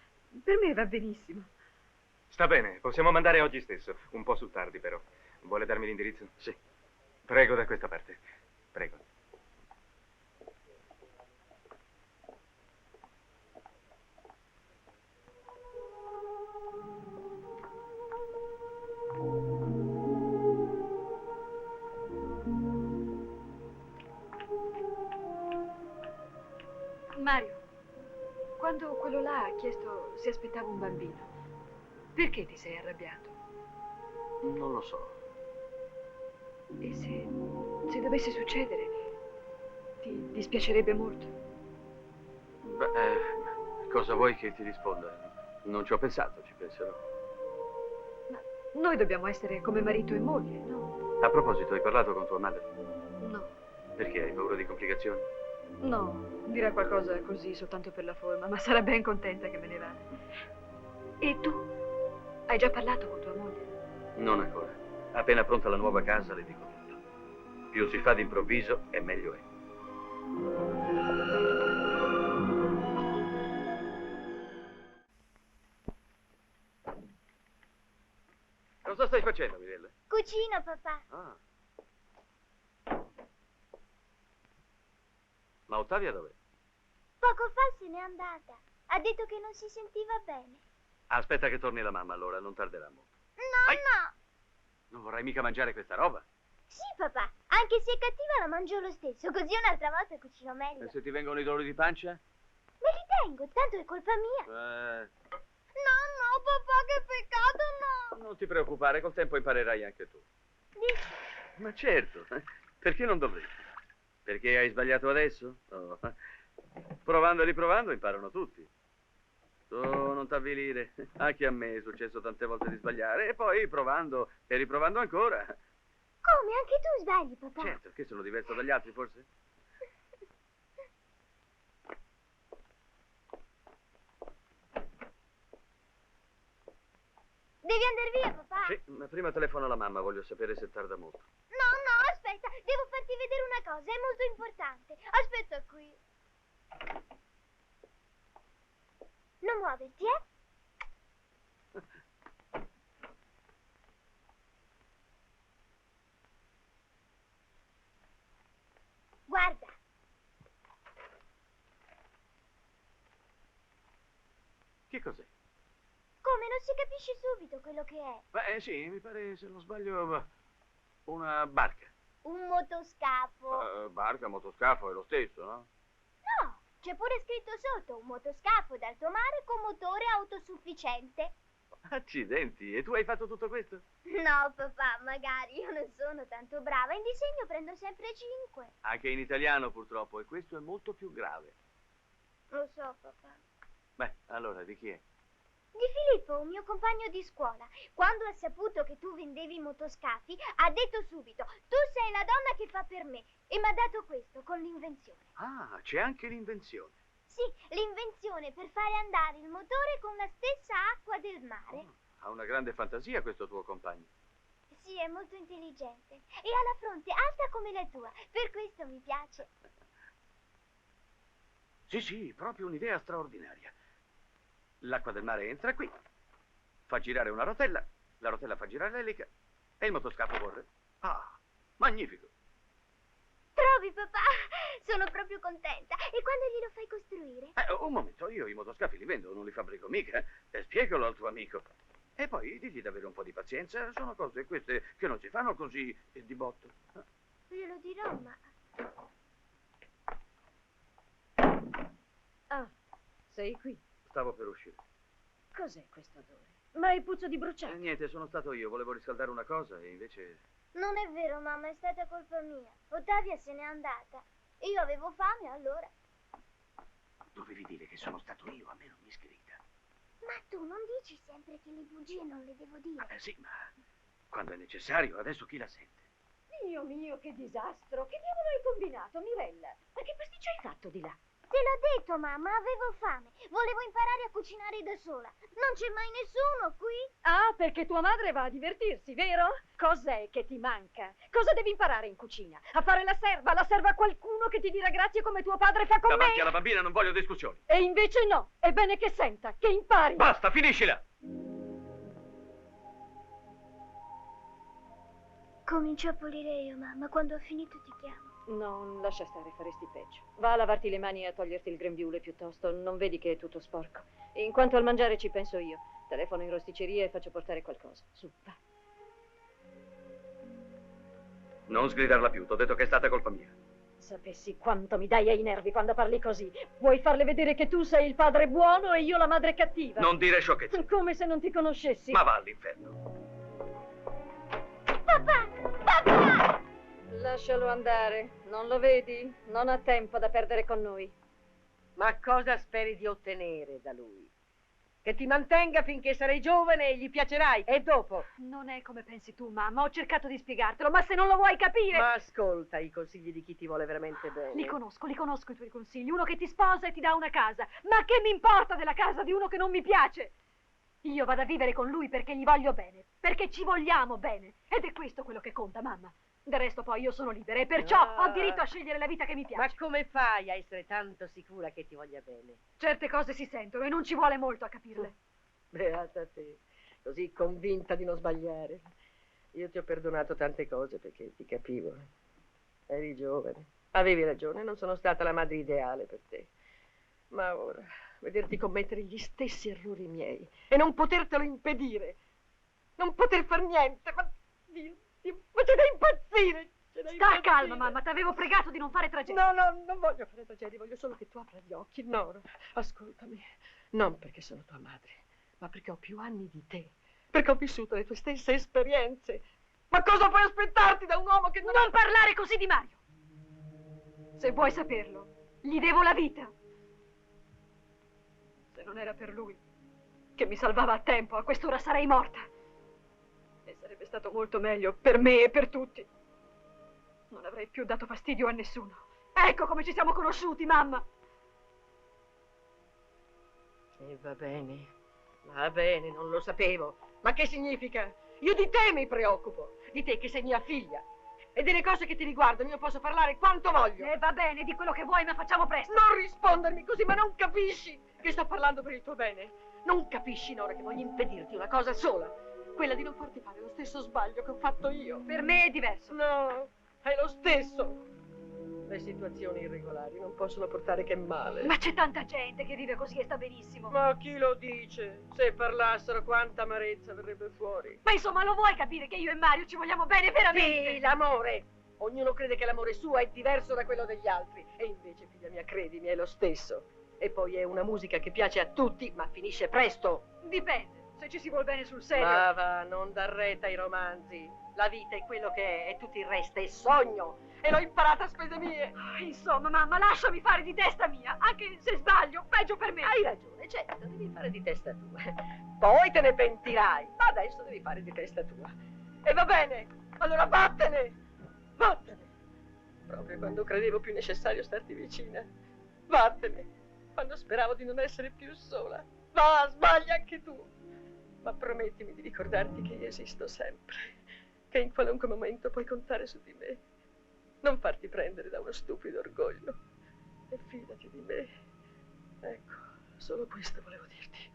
I: Per me va benissimo.
O: Sta bene, possiamo mandare oggi stesso. Un po' sul tardi, però. Vuole darmi l'indirizzo?
B: Sì.
O: Prego, da questa parte. Prego.
I: Mario, quando quello là ha chiesto se aspettava un bambino, perché ti sei arrabbiato?
B: Non lo so.
I: E se dovesse succedere, ti dispiacerebbe molto?
B: Beh, cosa vuoi che ti risponda? Non ci ho pensato, ci penserò.
I: Ma noi dobbiamo essere come marito e moglie, no?
B: A proposito, hai parlato con tua madre?
I: No.
B: Perché hai paura di complicazioni?
I: No, dirà qualcosa così soltanto per la forma, ma sarà ben contenta che me ne vada. E tu? Hai già parlato con tua moglie?
B: Non ancora. Appena pronta la nuova casa le dico tutto. Più si fa d'improvviso e meglio è. Cosa stai facendo, Mirella?
H: Cucino, papà.
B: Ah. Ma Ottavia dov'è?
H: Poco fa se n'è andata. Ha detto che non si sentiva bene.
B: Aspetta che torni la mamma, allora, non tarderà molto.
H: No, no.
B: Non vorrai mica mangiare questa roba?
H: Sì, papà. Anche se è cattiva la mangio lo stesso, così un'altra volta cucino meglio.
B: E se ti vengono i dolori di pancia?
H: Me li tengo, tanto è colpa mia. No, no, papà, che peccato, no.
B: Non ti preoccupare, col tempo imparerai anche tu.
H: Dici?
B: Ma certo, perché non dovresti? Perché hai sbagliato adesso? Oh. Provando e riprovando imparano tutti. Tu non t'avvilire, anche a me è successo tante volte di sbagliare e poi provando e riprovando ancora.
H: Come? Anche tu sbagli, papà?
B: Certo, che sono diverso dagli altri forse?
H: Devi andare via, papà?
B: Sì, ma prima telefono alla mamma, voglio sapere se tarda molto.
H: No, no, aspetta, devo farti vedere una cosa, è molto importante. Aspetta qui. Non muoverti, eh? Guarda.
B: Che cos'è?
H: Come? Non si capisce subito quello che è?
B: Beh, sì, mi pare, se non sbaglio, una barca.
H: Un motoscafo.
B: Barca, motoscafo, è lo stesso, no?
H: No, c'è pure scritto sotto, un motoscafo d'alto mare con motore autosufficiente.
B: Accidenti, e tu hai fatto tutto questo?
H: No, papà, magari, io non sono tanto brava. In disegno prendo sempre 5.
B: Anche in italiano, purtroppo, e questo è molto più grave.
H: Lo so, papà.
B: Beh, allora, di chi è?
H: Di Filippo, un mio compagno di scuola. Quando ha saputo che tu vendevi motoscafi, ha detto subito: tu sei la donna che fa per me. E mi ha dato questo con l'invenzione.
B: Ah, c'è anche l'invenzione.
H: Sì, l'invenzione per fare andare il motore con la stessa acqua del mare.
B: Ha una grande fantasia questo tuo compagno.
H: Sì, è molto intelligente. E ha la fronte alta come la tua. Per questo mi piace.
B: Sì, proprio un'idea straordinaria. L'acqua del mare entra qui, fa girare una rotella, la rotella fa girare l'elica e il motoscafo corre. Ah, magnifico!
H: Trovi, papà? Sono proprio contenta. E quando glielo fai costruire?
B: Un momento, io i motoscafi li vendo, non li fabbrico mica. Spiegalo al tuo amico. E poi digli di avere un po' di pazienza, sono cose queste che non si fanno così di botto.
H: Glielo dirò, ma...
K: Ah, sei qui.
B: Stavo per uscire.
K: Cos'è questo odore? Ma è puzzo di bruciato.
B: Niente, sono stato io, volevo riscaldare una cosa e invece...
H: Non è vero, mamma, è stata colpa mia. Ottavia se n'è andata. Io avevo fame, allora.
B: Dovevi dire che sono stato io, a me non mi sgrida.
H: Ma tu non dici sempre che le bugie non le devo dire.
B: Sì, ma quando è necessario, adesso chi la sente?
K: Dio mio, che disastro! Che diavolo hai combinato, Mirella? Ma che pasticcio hai fatto di là?
H: Te l'ho detto, mamma, avevo fame. Volevo imparare a cucinare da sola. Non c'è mai nessuno qui?
K: Ah, perché tua madre va a divertirsi, vero? Cos'è che ti manca? Cosa devi imparare in cucina? A fare la serva a qualcuno che ti dirà grazie come tuo padre fa con
B: Davanti
K: me?
B: alla bambina non voglio discussioni.
K: E invece no, è bene che senta, che impari.
B: Basta, finiscila!
H: Comincio a pulire io, mamma. Quando ho finito ti chiamo.
K: No, lascia stare, faresti peggio. Va a lavarti le mani e a toglierti il grembiule piuttosto. Non vedi che è tutto sporco. In quanto al mangiare ci penso io. Telefono in rosticceria e faccio portare qualcosa. Su, va.
B: Non sgridarla più, t'ho detto che è stata colpa mia.
K: Sapessi quanto mi dai ai nervi quando parli così. Vuoi farle vedere che tu sei il padre buono e io la madre cattiva?
B: Non dire sciocchezze.
K: Come se non ti conoscessi.
B: Ma va all'inferno.
H: Papà! Papà!
K: Lascialo andare. Non lo vedi? Non ha tempo da perdere con noi.
P: Ma cosa speri di ottenere da lui? Che ti mantenga finché sarai giovane e gli piacerai, e dopo?
I: Non è come pensi tu, mamma. Ho cercato di spiegartelo, ma se non lo vuoi capire...
P: Ma ascolta i consigli di chi ti vuole veramente bene.
I: Li conosco i tuoi consigli. Uno che ti sposa e ti dà una casa. Ma che mi importa della casa di uno che non mi piace? Io vado a vivere con lui perché gli voglio bene, perché ci vogliamo bene. Ed è questo quello che conta, mamma. Del resto poi io sono libera e perciò ho diritto a scegliere la vita che mi piace.
P: Ma come fai a essere tanto sicura che ti voglia bene?
I: Certe cose si sentono e non ci vuole molto a capirle.
P: Beata te, così convinta di non sbagliare. Io ti ho perdonato tante cose perché ti capivo. Eri giovane, avevi ragione, non sono stata la madre ideale per te. Ma ora, vederti commettere gli stessi errori miei e non potertelo impedire, non poter far niente, ma Dio, ma c'è da impazzire!
I: Sta calma, mamma, t'avevo pregato di non fare tragedie.
P: No, non voglio fare tragedie, voglio solo che tu apra gli occhi. Nora, ascoltami. Non perché sono tua madre, ma perché ho più anni di te, perché ho vissuto le tue stesse esperienze. Ma cosa puoi aspettarti da un uomo che non
I: parlare così di Mario! Se vuoi saperlo, gli devo la vita. Se non era per lui, che mi salvava a tempo, a quest'ora sarei morta. E sarebbe stato molto meglio per me e per tutti. Non avrei più dato fastidio a nessuno. Ecco come ci siamo conosciuti, mamma.
P: E va bene, non lo sapevo. Ma che significa? Io di te mi preoccupo, di te che sei mia figlia. E delle cose che ti riguardano io posso parlare quanto voglio.
I: E va bene, di quello che vuoi, ma facciamo presto.
P: Non rispondermi così, ma non capisci che sto parlando per il tuo bene. Non capisci, Nora, che voglio impedirti una cosa sola, quella di non farti fare lo stesso sbaglio che ho fatto io.
I: Per me è diverso.
P: No, è lo stesso. Le situazioni irregolari non possono portare che male.
I: Ma c'è tanta gente che vive così e sta benissimo.
P: Ma chi lo dice? Se parlassero quanta amarezza verrebbe fuori.
I: Ma insomma, lo vuoi capire che io e Mario ci vogliamo bene veramente?
P: Sì, l'amore. Ognuno crede che l'amore suo è diverso da quello degli altri. E invece, figlia mia, credimi, è lo stesso. E poi è una musica che piace a tutti, ma finisce presto.
I: Dipende, se ci si vuol bene sul serio.
P: Ma va, non dar retta ai romanzi. La vita è quello che è e tutto il resto è sogno. E l'ho imparata a spese mie.
I: Insomma, mamma, lasciami fare di testa mia. Anche se sbaglio, peggio per me.
P: Hai ragione, certo, devi fare di testa tua. Poi te ne pentirai, ma adesso devi fare di testa tua. E va bene, allora vattene. Vattene. Proprio quando credevo più necessario starti vicina. Vattene. Quando speravo di non essere più sola. Va, sbagli anche tu. Ma promettimi di ricordarti che io esisto sempre. Che in qualunque momento puoi contare su di me. Non farti prendere da uno stupido orgoglio. E fidati di me. Ecco, solo questo volevo dirti.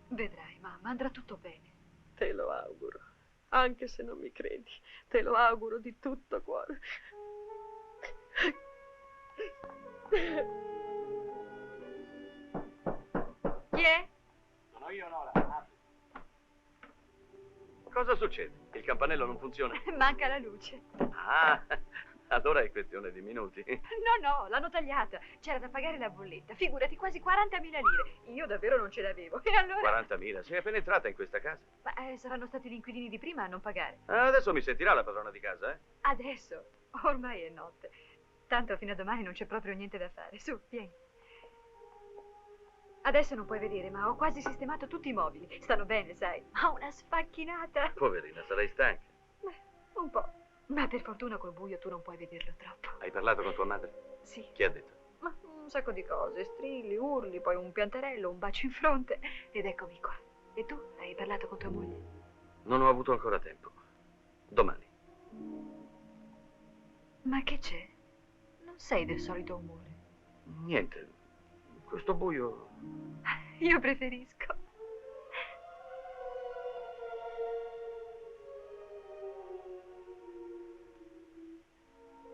I: Vedrai, mamma, andrà tutto bene.
P: Te lo auguro. Anche se non mi credi. Te lo auguro di tutto cuore.
I: Chi è?
B: Sono io, Nora. Cosa succede? Il campanello non funziona?
I: Manca la luce.
B: Ah, allora è questione di minuti.
I: No, l'hanno tagliata. C'era da pagare la bolletta. Figurati, quasi 40.000 lire. Io davvero non ce l'avevo. E allora...
B: 40.000? Sei appena entrata in questa casa?
I: Ma saranno stati gli inquilini di prima a non pagare.
B: Adesso mi sentirà la padrona di casa, eh?
I: Adesso? Ormai è notte. Tanto fino a domani non c'è proprio niente da fare. Su, vieni. Adesso non puoi vedere, ma ho quasi sistemato tutti i mobili. Stanno bene, sai. Ho una sfacchinata.
B: Poverina, sarai stanca.
I: Beh, un po'. Ma per fortuna col buio tu non puoi vederlo troppo.
B: Hai parlato con tua madre?
I: Sì.
B: Chi ha detto?
I: Ma un sacco di cose, strilli, urli, poi un pianterello, un bacio in fronte ed eccomi qua. E tu hai parlato con tua moglie?
B: Non ho avuto ancora tempo. Domani.
I: Ma che c'è? Non sei del solito umore.
B: Niente. Questo buio...
I: Io preferisco.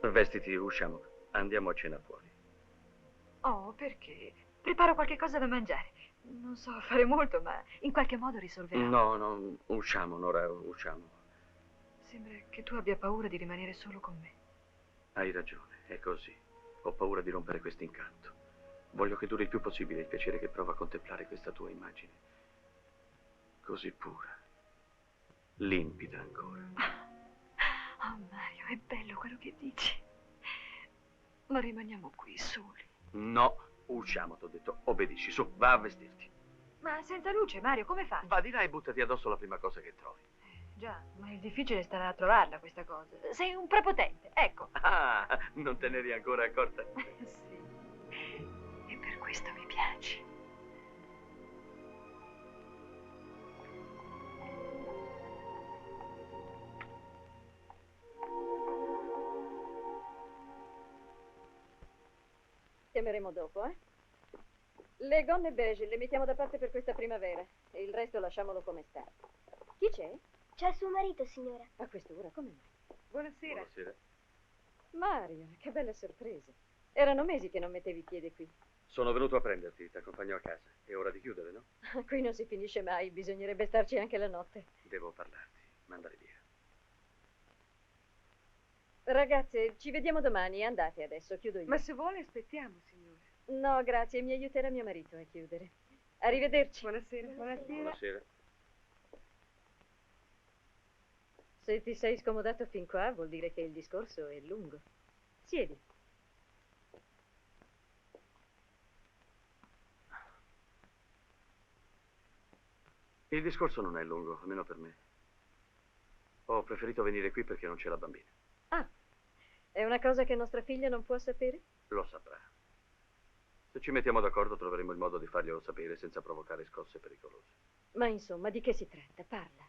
B: Vestiti, usciamo. Andiamo a cena fuori.
I: Oh, perché? Preparo qualche cosa da mangiare. Non so fare molto, ma in qualche modo risolverò.
B: No, usciamo, Nora, usciamo.
I: Sembra che tu abbia paura di rimanere solo con me.
B: Hai ragione, è così. Ho paura di rompere questo incanto. Voglio che duri il più possibile il piacere che provo a contemplare questa tua immagine. Così pura. Limpida ancora.
I: Oh, Mario, è bello quello che dici. Ma rimaniamo qui soli.
B: No, usciamo, t'ho detto. Obbedisci, su, va a vestirti.
I: Ma senza luce, Mario, come fai?
B: Va di là e buttati addosso la prima cosa che trovi.
I: Già, ma è difficile stare a trovarla questa cosa. Sei un prepotente, ecco.
B: Ah, non te ne eri ancora accorta?
I: Sì. E per questo mi piaci.
K: Chiameremo dopo, eh? Le gonne beige le mettiamo da parte per questa primavera e il resto lasciamolo come sta. Chi c'è?
H: C'è suo marito, signora.
K: A quest'ora, come mai?
I: Buonasera.
B: Buonasera.
K: Mario, che bella sorpresa. Erano mesi che non mettevi piede qui.
B: Sono venuto a prenderti, ti accompagno a casa. È ora di chiudere, no?
K: Qui non si finisce mai, bisognerebbe starci anche la notte.
B: Devo parlarti, mandare via.
K: Ragazze, ci vediamo domani, andate adesso, chiudo io.
I: Ma se vuole aspettiamo, signore.
K: No, grazie, mi aiuterà mio marito a chiudere. Arrivederci.
I: Buonasera.
B: Buonasera.
K: Se ti sei scomodato fin qua, vuol dire che il discorso è lungo. Siedi.
B: Il discorso non è lungo, almeno per me. Ho preferito venire qui perché non c'è la bambina.
K: Ah, è una cosa che nostra figlia non può sapere?
B: Lo saprà. Se ci mettiamo d'accordo troveremo il modo di farglielo sapere senza provocare scosse pericolose.
K: Ma insomma, di che si tratta? Parla.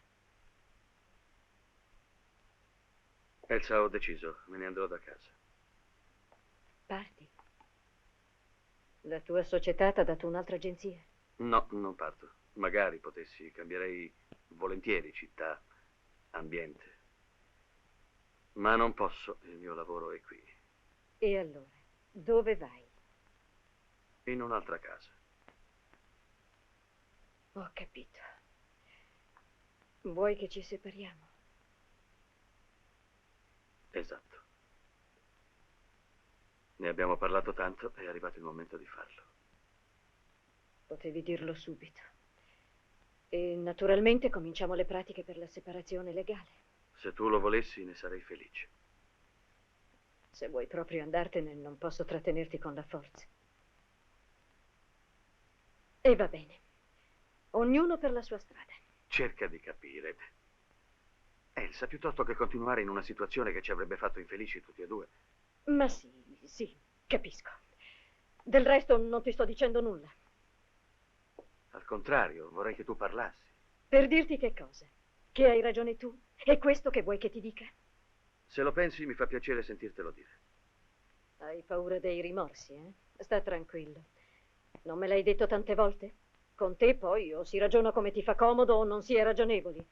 B: Elsa, ho deciso, me ne andrò da casa.
K: Parti. La tua società ti ha dato un'altra agenzia?
B: No, non parto. Magari potessi, cambierei volentieri città, ambiente. Ma non posso, il mio lavoro è qui,
K: E allora, dove vai?
B: in un'altra casa.
K: Ho capito. Vuoi che ci separiamo?
B: Esatto. Ne abbiamo parlato tanto, è arrivato il momento di farlo.
K: Potevi dirlo subito. E naturalmente cominciamo le pratiche per la separazione legale.
B: Se tu lo volessi, ne sarei felice.
K: Se vuoi proprio andartene, non posso trattenerti con la forza. E va bene. Ognuno per la sua strada.
B: Cerca di capire. Elsa, piuttosto che continuare in una situazione che ci avrebbe fatto infelici tutti e due.
K: Ma sì, capisco. Del resto non ti sto dicendo nulla.
B: Al contrario, vorrei che tu parlassi.
K: Per dirti che cosa? Che hai ragione tu? È questo che vuoi che ti dica?
B: Se lo pensi, mi fa piacere sentirtelo dire.
K: Hai paura dei rimorsi, eh? Sta tranquillo. Non me l'hai detto tante volte? Con te poi o si ragiona come ti fa comodo o non si è ragionevoli.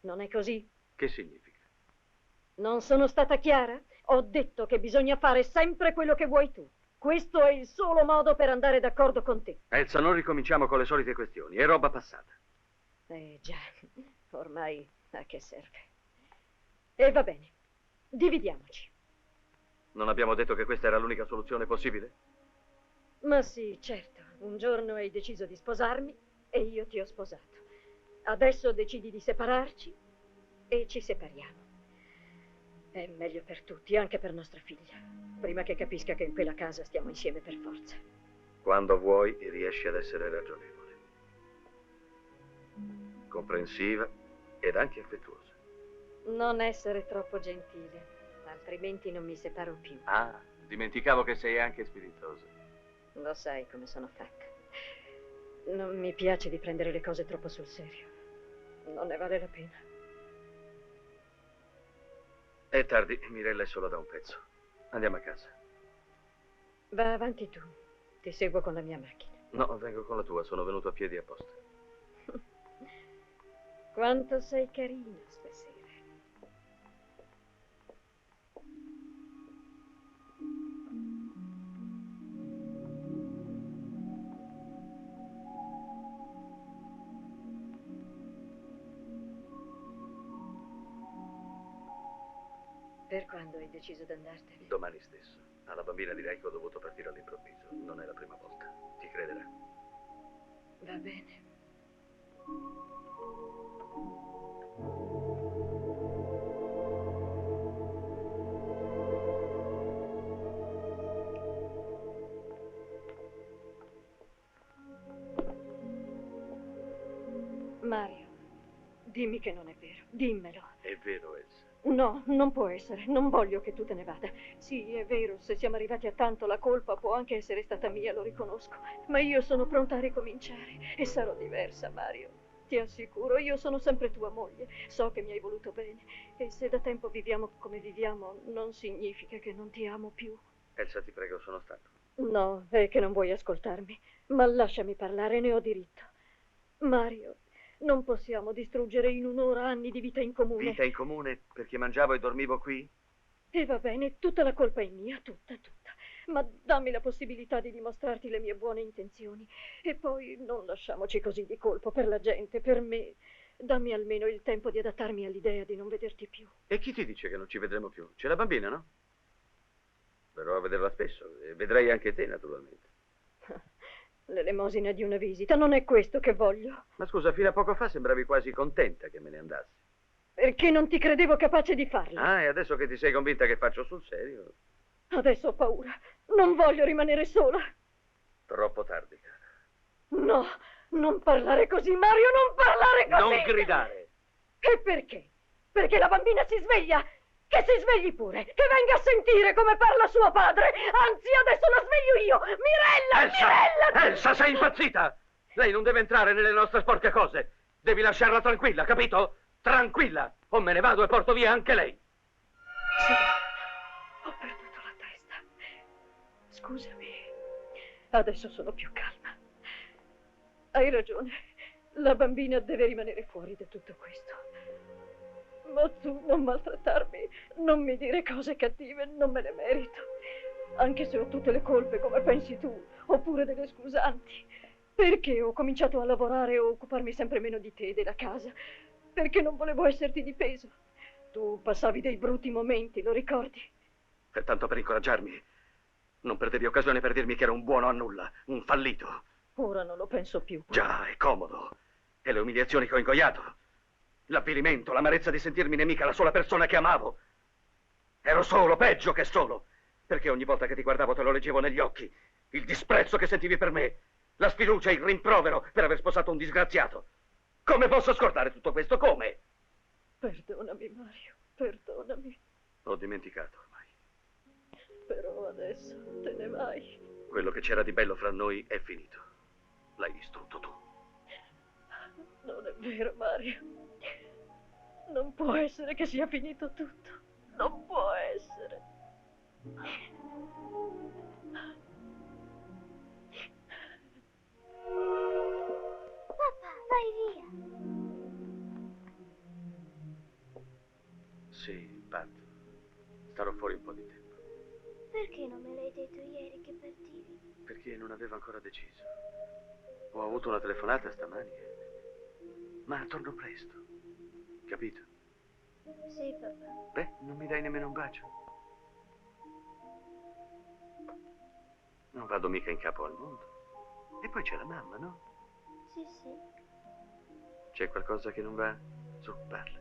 K: Non è così?
B: Che significa?
K: Non sono stata chiara? Ho detto che bisogna fare sempre quello che vuoi tu. Questo è il solo modo per andare d'accordo con te.
B: Elsa, non ricominciamo con le solite questioni, è roba passata.
K: Già, ormai a che serve? E va bene, dividiamoci.
B: Non abbiamo detto che questa era l'unica soluzione possibile?
K: Ma sì, certo, un giorno hai deciso di sposarmi e io ti ho sposato. Adesso decidi di separarci e ci separiamo. È meglio per tutti, anche per nostra figlia, prima che capisca che in quella casa stiamo insieme per forza.
B: Quando vuoi riesci ad essere ragionevole, comprensiva ed anche affettuosa.
K: Non essere troppo gentile, altrimenti non mi separo più.
B: Ah, dimenticavo che sei anche spiritosa.
K: Lo sai come sono fatta. Non mi piace di prendere le cose troppo sul serio. Non ne vale la pena.
B: È tardi, Mirella è solo da un pezzo. Andiamo a casa.
K: Va avanti tu. Ti seguo con la mia macchina.
B: No, vengo con la tua, sono venuto a piedi apposta.
K: Quanto sei carina stasera. Per quando hai deciso di andartene?
B: Domani stesso. Alla bambina direi che ho dovuto partire all'improvviso. Non è la prima volta. Ti crederà.
K: Va bene. Mario, dimmi che non è vero. Dimmelo.
B: È vero, Elsa.
K: No, non può essere. Non voglio che tu te ne vada. Sì, è vero, se siamo arrivati a tanto, la colpa può anche essere stata mia, lo riconosco. Ma io sono pronta a ricominciare e sarò diversa, Mario. Ti assicuro, io sono sempre tua moglie. So che mi hai voluto bene. E se da tempo viviamo come viviamo, non significa che non ti amo più.
B: Elsa, ti prego, sono stanco.
K: No, è che non vuoi ascoltarmi. Ma lasciami parlare, ne ho diritto. Mario, non possiamo distruggere in un'ora anni di vita in comune.
B: Vita in comune perché mangiavo e dormivo qui?
K: E va bene, tutta la colpa è mia, tutta. Ma dammi la possibilità di dimostrarti le mie buone intenzioni. E poi non lasciamoci così di colpo per la gente, per me. Dammi almeno il tempo di adattarmi all'idea di non vederti più.
B: E chi ti dice che non ci vedremo più? C'è la bambina, no? Verrò a vederla spesso e vedrai anche te, naturalmente.
K: L'elemosina di una visita, non è questo che voglio.
B: Ma scusa, fino a poco fa sembravi quasi contenta che me ne andassi.
K: Perché non ti credevo capace di farlo.
B: Ah, e adesso che ti sei convinta che faccio sul serio?
K: Adesso ho paura. Non voglio rimanere sola.
B: Troppo tardi, cara.
K: No, non parlare così, Mario, non parlare così!
B: Non gridare!
K: E perché? Perché la bambina si sveglia? Che si svegli pure, che venga a sentire come parla suo padre. Anzi, adesso la sveglio io. Mirella,
B: Elsa!
K: Mirella!
B: Elsa, sei impazzita! Lei non deve entrare nelle nostre sporche cose. Devi lasciarla tranquilla, capito? Tranquilla, o me ne vado e porto via anche lei.
K: Sì, ho perduto la testa. Scusami, adesso sono più calma. Hai ragione, la bambina deve rimanere fuori da tutto questo. Ma tu non maltrattarmi, non mi dire cose cattive, non me le merito. Anche se ho tutte le colpe, come pensi tu, oppure delle scusanti. Perché ho cominciato a lavorare e occuparmi sempre meno di te e della casa? Perché non volevo esserti di peso. Tu passavi dei brutti momenti, lo ricordi?
B: Tanto per incoraggiarmi. Non perdevi occasione per dirmi che ero un buono a nulla, un fallito.
K: Ora non lo penso più.
B: Già, è comodo. E le umiliazioni che ho ingoiato. L'avvilimento, l'amarezza di sentirmi nemica la sola persona che amavo. Ero solo, peggio che solo. Perché ogni volta che ti guardavo te lo leggevo negli occhi. Il disprezzo che sentivi per me. La sfiducia, il rimprovero per aver sposato un disgraziato. Come posso scordare tutto questo? Come?
K: Perdonami, Mario, perdonami.
B: L'ho dimenticato ormai.
K: Però adesso te ne vai.
B: Quello che c'era di bello fra noi è finito. L'hai distrutto tu.
K: Non è vero, Mario. Non può essere che sia finito tutto. Non può essere.
H: Papà, vai via.
B: Sì, parto. Starò fuori un po' di tempo.
H: Perché non me l'hai detto ieri che partivi?
B: Perché non avevo ancora deciso. Ho avuto una telefonata stamani. Ma torno presto. Capito?
H: Sì, papà.
B: Beh, non mi dai nemmeno un bacio. Non vado mica in capo al mondo. E poi c'è la mamma, no?
H: Sì, sì.
B: C'è qualcosa che non va? Su, parla.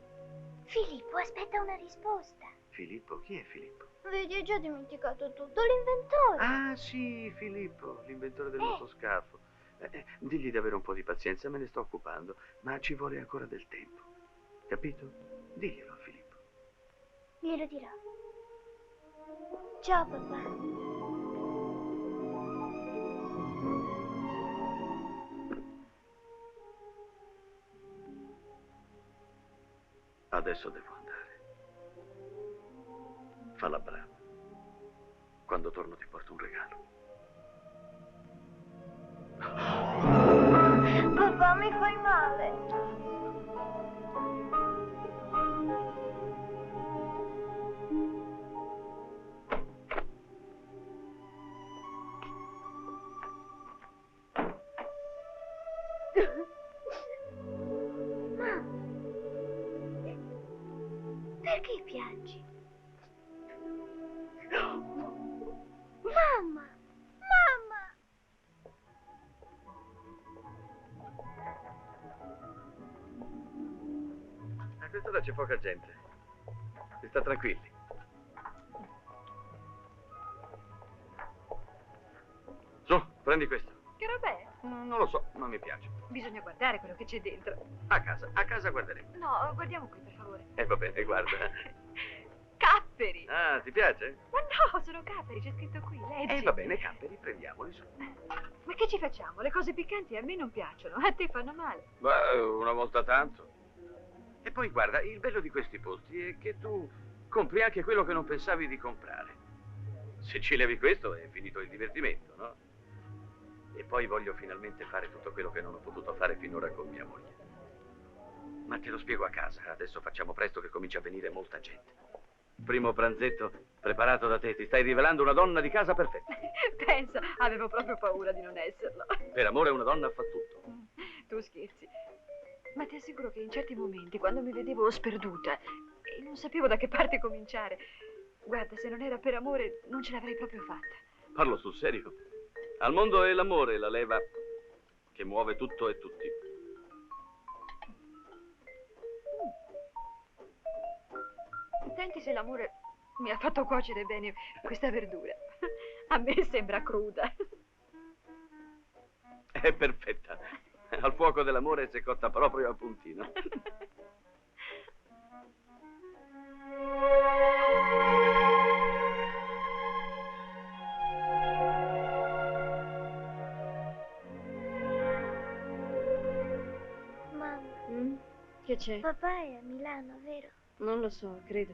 H: Filippo aspetta una risposta.
B: Filippo? Chi è Filippo?
H: Vedi, ho già dimenticato tutto. L'inventore.
B: Ah, sì, Filippo, l'inventore del motoscafo. Digli di avere un po' di pazienza, me ne sto occupando, ma ci vuole ancora del tempo. Capito? Diglielo a Filippo.
H: Glielo dirò. Ciao, papà.
B: Adesso devo andare. Falla brava. Quando torno ti porto un regalo.
H: Papà, mi fai male. Perché piangi? Mamma! Mamma!
B: A quest'ora c'è poca gente. Si sta tranquilli. Su, prendi questo.
N: Che roba è?
B: Non lo so, non mi piace.
N: Bisogna guardare quello che c'è dentro.
B: A casa guarderemo.
N: No, guardiamo qui, per favore.
B: Va bene, guarda.
N: Capperi!
B: Ah, ti piace?
N: Ma no, sono capperi, c'è scritto qui, leggi.
B: Va bene, capperi, prendiamoli su.
N: Ma che ci facciamo? Le cose piccanti a me non piacciono, a te fanno male.
B: Beh, una volta tanto. E poi guarda, il bello di questi posti è che tu compri anche quello che non pensavi di comprare. Se ci levi questo è finito il divertimento, no? E poi voglio finalmente fare tutto quello che non ho potuto fare finora con mia moglie. Ma te lo spiego a casa, adesso facciamo presto che comincia a venire molta gente. Primo pranzetto preparato da te, ti stai rivelando una donna di casa perfetta.
N: Pensa, avevo proprio paura di non esserlo.
B: Per amore una donna fa tutto.
N: Tu scherzi. Ma ti assicuro che in certi momenti, quando mi vedevo sperduta e non sapevo da che parte cominciare, guarda, se non era per amore non ce l'avrei proprio fatta.
B: Parlo sul serio. Al mondo è l'amore la leva che muove tutto e tutti.
N: Senti se l'amore mi ha fatto cuocere bene questa verdura. A me sembra cruda.
B: È perfetta. Al fuoco dell'amore si è cotta proprio a puntino.
H: Mamma.
N: Che c'è?
H: Papà è a Milano, vero?
N: Non lo so, credo.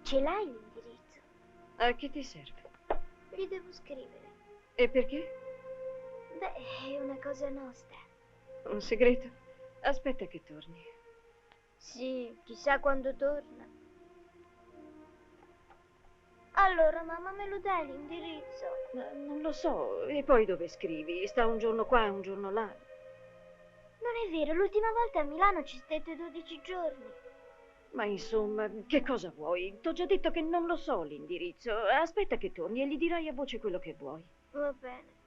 H: Ce l'hai l'indirizzo?
N: A che ti serve?
H: Gli devo scrivere.
N: E perché?
H: Beh, è una cosa nostra.
N: Un segreto? Aspetta che torni.
H: Sì, chissà quando torna. Allora, mamma, me lo dai l'indirizzo?
N: Ma non lo so. E poi dove scrivi? Sta un giorno qua e un giorno là.
H: Non è vero, l'ultima volta a Milano ci stette 12 giorni.
N: Ma insomma, che cosa vuoi? T'ho già detto che non lo so l'indirizzo. Aspetta che torni e gli dirai a voce quello che vuoi.
H: Va bene.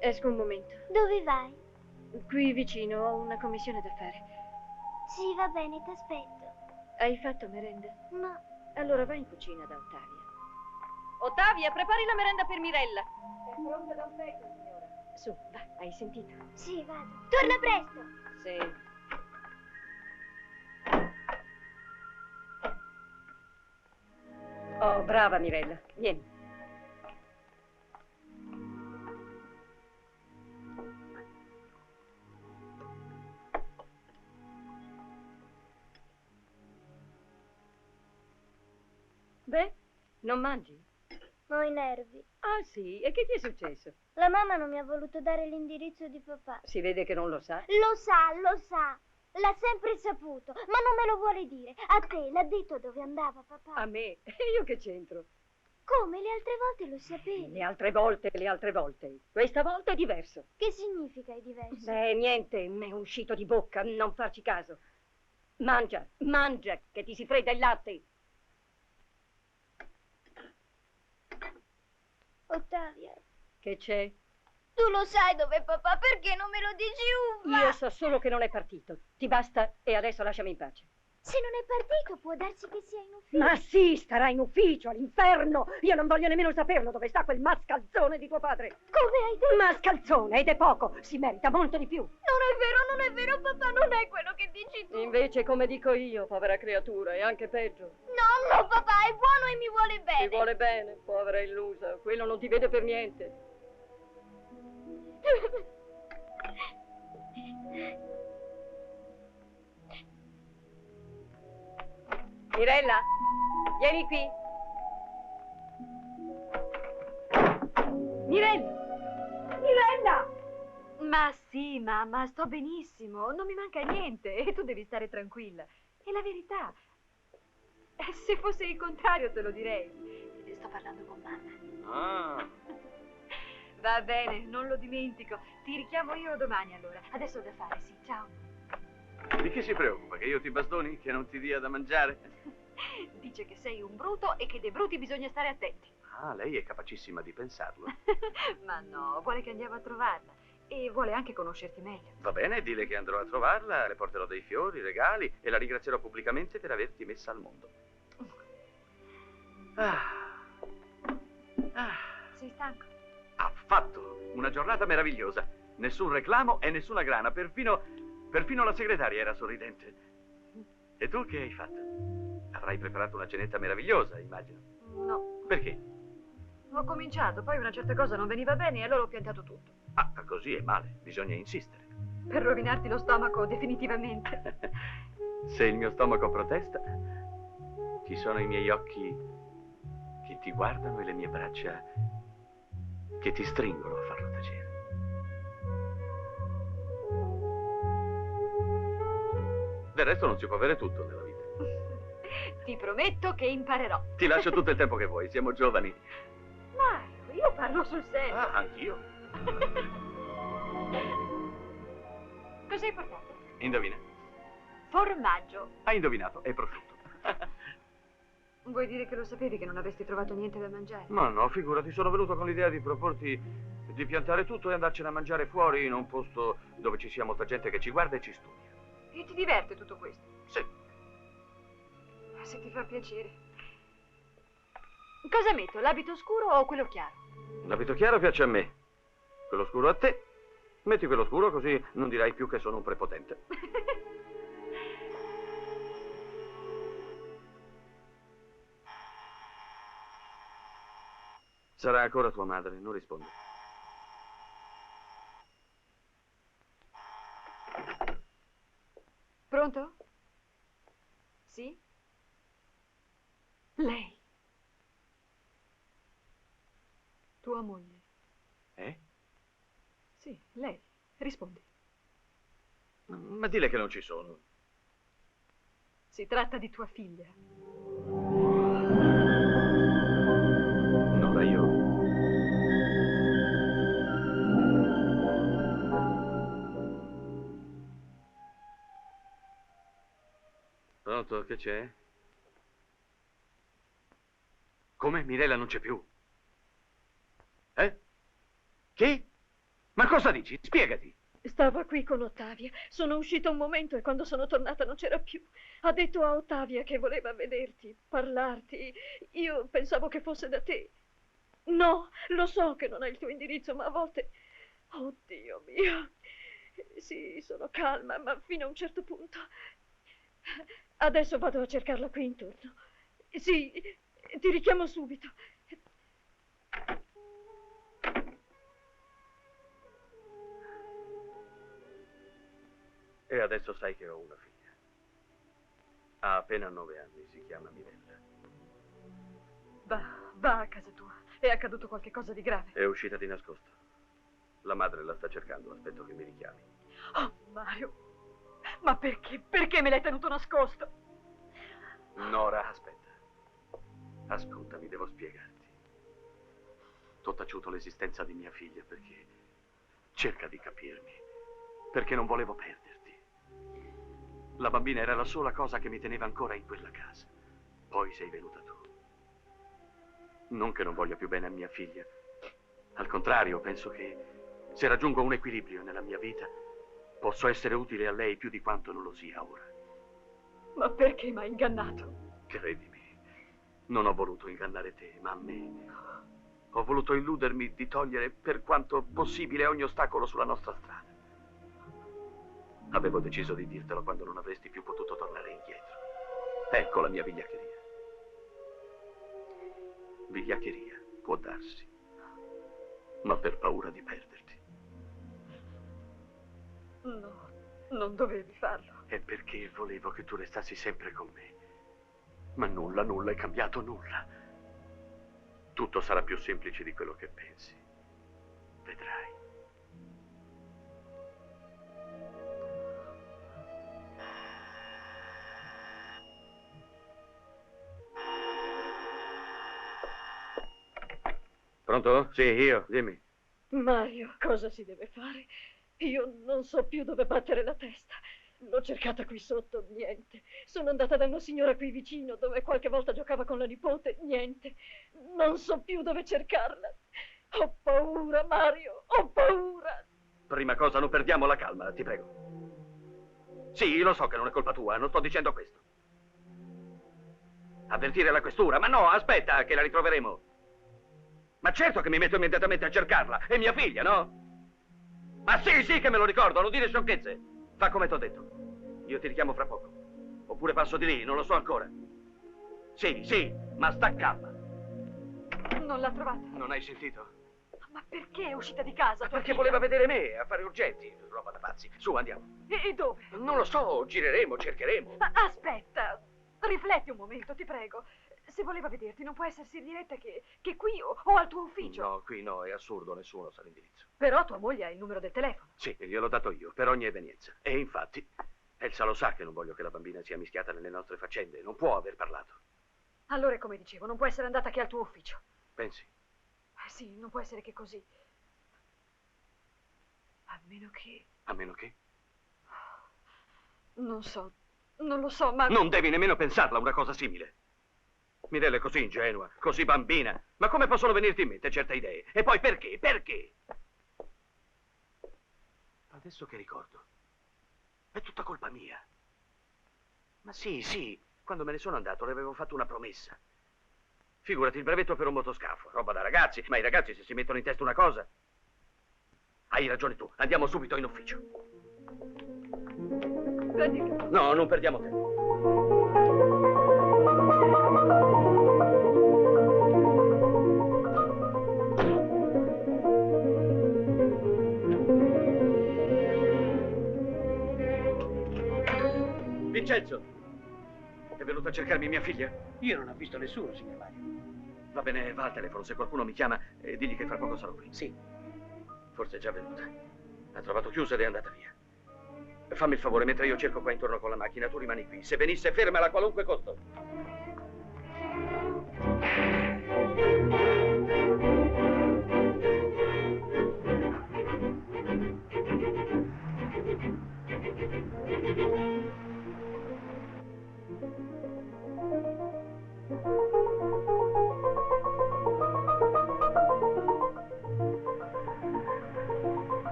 N: Esco un momento.
H: Dove vai?
N: Qui vicino ho una commissione da fare.
H: Sì, va bene, ti aspetto.
N: Hai fatto merenda?
H: No.
N: Allora vai in cucina da Ottavia.
M: Ottavia, prepari la merenda per Mirella.
N: È pronta da un pezzo, signora. Su, va, hai sentito?
H: Sì, vado. Torna presto.
N: Sì.
M: Oh, brava Mirella. Vieni. Beh, non mangi?
H: Ho i nervi.
M: Ah sì, e che ti è successo?
H: La mamma non mi ha voluto dare l'indirizzo di papà.
M: Si vede che non lo sa.
H: Lo sa, lo sa. L'ha sempre saputo, ma non me lo vuole dire. A te l'ha detto dove andava papà.
M: A me? E io che c'entro?
H: Come? Le altre volte lo sapevi.
M: Le altre volte. Questa volta è diverso.
H: Che significa è diverso?
M: Beh, niente, mi è uscito di bocca, non farci caso. Mangia, mangia, che ti si fredda il latte.
H: Ottavia.
M: Che c'è?
H: Tu lo sai dove papà, perché non me lo dici
M: Io so solo che non è partito. Ti basta e adesso lasciami in pace.
H: Se non è partito può darsi che sia in ufficio.
M: Ma sì, starà in ufficio, all'inferno. Io non voglio nemmeno saperlo dove sta quel mascalzone di tuo padre.
H: Come hai detto?
M: Mascalzone, ed è poco. Si merita molto di più.
H: Non è vero, papà, non è quello che dici tu.
M: Invece, come dico io, povera creatura, è anche peggio.
H: No, papà, è buono e mi vuole bene.
C: Ti vuole bene, povera illusa. Quello non ti vede per niente. Mirella, vieni qui.
K: Mirella! Mirella!
N: Ma sì, mamma, sto benissimo, non mi manca niente e tu devi stare tranquilla. È la verità. Se fosse il contrario te lo direi. Sto parlando con mamma.
B: Ah.
N: Va bene, non lo dimentico. Ti richiamo io domani allora. Adesso ho da fare, sì, ciao.
B: Di chi si preoccupa? Che io ti bastoni? Che non ti dia da mangiare?
N: Dice che sei un bruto e che dei bruti bisogna stare attenti.
B: Ah, lei è capacissima di pensarlo.
N: Ma no, vuole che andiamo a trovarla e vuole anche conoscerti meglio.
B: Va bene, dille che andrò a trovarla, le porterò dei fiori, regali e la ringrazierò pubblicamente per averti messa al mondo.
N: Sei stanco?
B: Affatto! Una giornata meravigliosa. Nessun reclamo e nessuna grana, perfino la segretaria era sorridente. E tu che hai fatto? Avrai preparato una cenetta meravigliosa, immagino.
N: No.
B: Perché?
N: Ho cominciato, poi una certa cosa non veniva bene e allora ho piantato tutto.
B: Ah, così è male, bisogna insistere.
N: Per rovinarti lo stomaco definitivamente.
B: Se il mio stomaco protesta, ci sono i miei occhi che ti guardano e le mie braccia che ti stringono a farlo tacere. Del resto non si può avere tutto nella vita.
N: Ti prometto che imparerò.
B: Ti lascio tutto il tempo che vuoi, siamo giovani.
N: Mario, io parlo sul serio.
B: Ah, anch'io.
N: Cos'hai portato?
B: Indovina.
N: Formaggio.
B: Hai indovinato, è prosciutto.
N: Vuoi dire che lo sapevi che non avresti trovato niente da mangiare?
B: Ma no, figurati, sono venuto con l'idea di proporti di piantare tutto e andarcene a mangiare fuori in un posto dove ci sia molta gente che ci guarda e ci studia.
N: E ti diverte tutto questo?
B: Sì.
N: Se ti fa piacere. Cosa metto, l'abito scuro o quello chiaro?
B: L'abito chiaro piace a me, quello scuro a te. Metti quello scuro così non dirai più che sono un prepotente. Sarà ancora tua madre, non rispondo.
N: Pronto? Sì? Lei. Tua moglie.
B: Eh?
N: Sì, lei. Rispondi.
B: Ma dile che non ci sono.
N: Si tratta di tua figlia.
B: Nora, io... Pronto, che c'è? Come? Mirella non c'è più? Eh? Chi? Ma cosa dici? Spiegati.
K: Stava qui con Ottavia. Sono uscita un momento e quando sono tornata non c'era più. Ha detto a Ottavia che voleva vederti, parlarti. Io pensavo che fosse da te. No, lo so che non hai il tuo indirizzo, ma a volte... Oh, Dio mio. Sì, sono calma, ma fino a un certo punto. Adesso vado a cercarla qui intorno. Sì, ti richiamo subito.
B: E adesso sai che ho una figlia. Ha appena 9 anni, si chiama Mirella.
N: Va a casa tua. È accaduto qualche cosa di grave.
B: È uscita di nascosto. La madre la sta cercando, aspetto che mi richiami.
N: Oh, Mario. Ma perché? Perché me l'hai tenuto nascosto?
B: Nora, aspetta. Ascoltami, devo spiegarti. T'ho taciuto l'esistenza di mia figlia perché... Cerca di capirmi. Perché non volevo perderti. La bambina era la sola cosa che mi teneva ancora in quella casa. Poi sei venuta tu. Non che non voglia più bene a mia figlia. Al contrario, penso che se raggiungo un equilibrio nella mia vita, posso essere utile a lei più di quanto non lo sia ora.
N: Ma perché mi hai ingannato?
B: Credimi, non ho voluto ingannare te, ma a me. Ho voluto illudermi di togliere per quanto possibile ogni ostacolo sulla nostra strada. Avevo deciso di dirtelo quando non avresti più potuto tornare indietro. Ecco la mia vigliaccheria. Vigliaccheria, può darsi, ma per paura di perderti.
I: No, non dovevi farlo.
B: È perché volevo che tu restassi sempre con me. Ma nulla è cambiato, nulla. Tutto sarà più semplice di quello che pensi. Vedrai. Pronto? Sì, io, dimmi.
K: Mario, cosa si deve fare? Io non so più dove battere la testa. L'ho cercata qui sotto, niente. Sono andata da una signora qui vicino, dove qualche volta giocava con la nipote, niente. Non so più dove cercarla. Ho paura, Mario, ho paura.
B: Prima cosa, non perdiamo la calma, ti prego. Sì, lo so che non è colpa tua, non sto dicendo questo. Avvertire la questura, ma no, aspetta, che la ritroveremo. Ma certo che mi metto immediatamente a cercarla, è mia figlia, no? Ma sì, che me lo ricordo, non dire sciocchezze. Fa come t'ho detto. Io ti richiamo fra poco. Oppure passo di lì, non lo so ancora. Sì, ma sta calma.
I: Non l'ha trovata.
B: Non hai sentito?
I: Ma perché è uscita di casa? tua
B: Perché
I: figlia?
B: voleva vedere me, affari urgenti, roba da pazzi. Su, andiamo.
I: E dove?
B: Non lo so, gireremo, cercheremo.
I: Aspetta, rifletti un momento, ti prego. Se voleva vederti, non può essersi diretta che qui o al tuo ufficio.
B: No, qui no, è assurdo, nessuno sa l'indirizzo.
I: Però tua moglie ha il numero del telefono.
B: Sì, gliel'ho dato io, per ogni evenienza. E infatti, Elsa lo sa che non voglio che la bambina sia mischiata nelle nostre faccende. Non può aver parlato.
I: Allora, come dicevo, non può essere andata che al tuo ufficio.
B: Pensi?
I: Sì, non può essere che così. A meno che...
B: A meno che?
I: Non so, non lo so, ma...
B: Non devi nemmeno pensarla una cosa simile. Mirella è così ingenua, così bambina. Ma come possono venirti in mente certe idee? E poi perché? Perché? Adesso che ricordo, è tutta colpa mia. Ma sì, quando me ne sono andato le avevo fatto una promessa. Figurati, il brevetto per un motoscafo, roba da ragazzi. Ma i ragazzi se si mettono in testa una cosa... Hai ragione tu, andiamo subito in ufficio.
I: Prendi.
B: No, non perdiamo tempo. Vincenzo, è venuto a cercarmi mia figlia?
A: Io non ho visto nessuno, signor Mario.
B: Va bene, va al telefono, se qualcuno mi chiama, digli che fra poco sarò qui.
A: Sì.
B: Forse è già venuta. Ha trovato chiusa ed è andata via. Fammi il favore, mentre io cerco qua intorno con la macchina, tu rimani qui. Se venisse, fermala a qualunque costo.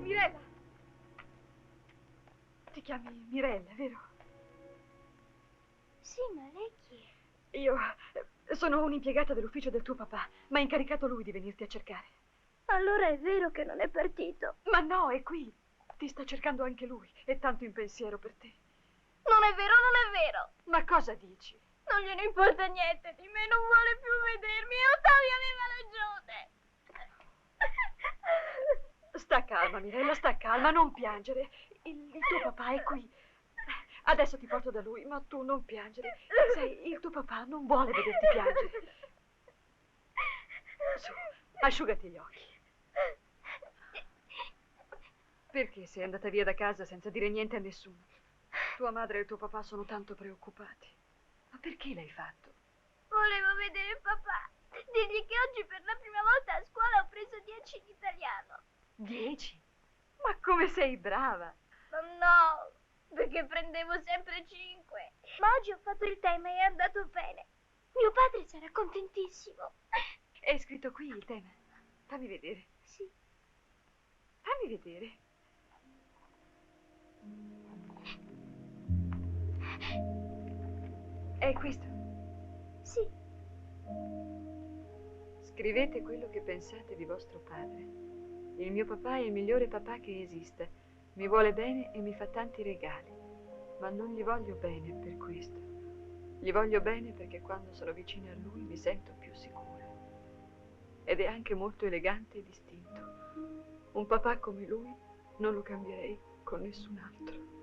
I: Mirella! Ti chiami Mirella, vero?
H: Sì, ma lei chi è?
I: Io sono un'impiegata dell'ufficio del tuo papà. Mi ha incaricato lui di venirti a cercare.
H: Allora è vero che non è partito.
I: Ma no, è qui. Ti sta cercando anche lui. È tanto in pensiero per te.
H: Non è vero, non è vero.
I: Ma cosa dici?
H: Non gliene importa niente di me, non vuole più vedermi. Ottavio aveva ragione.
I: Sta calma, Mirella, sta calma, non piangere. Il tuo papà è qui. Adesso ti porto da lui, ma tu non piangere. Sai, il tuo papà non vuole vederti piangere. Su, asciugati gli occhi. Perché sei andata via da casa senza dire niente a nessuno? Tua madre e il tuo papà sono tanto preoccupati. Ma perché l'hai fatto?
H: Volevo vedere papà. Dirgli che oggi per la prima volta a scuola ho preso 10 in italiano.
I: 10? Ma come sei brava!
H: Ma no, perché prendevo sempre 5. Ma oggi ho fatto il tema e è andato bene. Mio padre sarà contentissimo.
I: È scritto qui il tema. Fammi vedere.
H: Sì.
I: Fammi vedere. È questo?
H: Sì.
I: Scrivete quello che pensate di vostro padre. Il mio papà è il migliore papà che esista. Mi vuole bene e mi fa tanti regali. Ma non gli voglio bene per questo. Gli voglio bene perché quando sono vicina a lui mi sento più sicura. Ed è anche molto elegante e distinto. Un papà come lui non lo cambierei con nessun altro.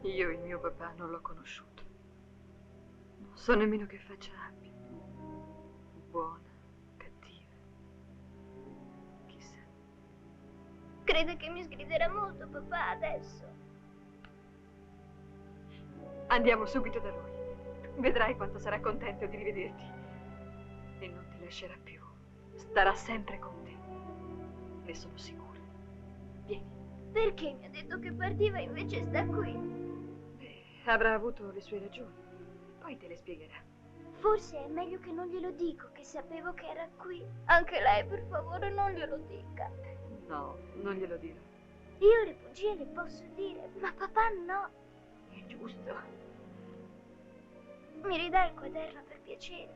I: Io il mio papà non l'ho conosciuto. Non so nemmeno che faccia abbia. Buona, cattiva. Chissà.
H: Crede che mi sgriderà molto papà adesso.
I: Andiamo subito da lui. Vedrai quanto sarà contento di rivederti. E non ti lascerà più. Starà sempre con te. Ne sono sicura. Vieni.
H: Perché mi ha detto che partiva e invece sta qui?
I: Avrà avuto le sue ragioni. Poi te le spiegherà.
H: Forse è meglio che non glielo dico, che sapevo che era qui. Anche lei, per favore, non glielo dica.
I: No, non glielo dirò.
H: Io le bugie le posso dire, ma papà no.
I: È giusto.
H: Mi ridai il quaderno per piacere?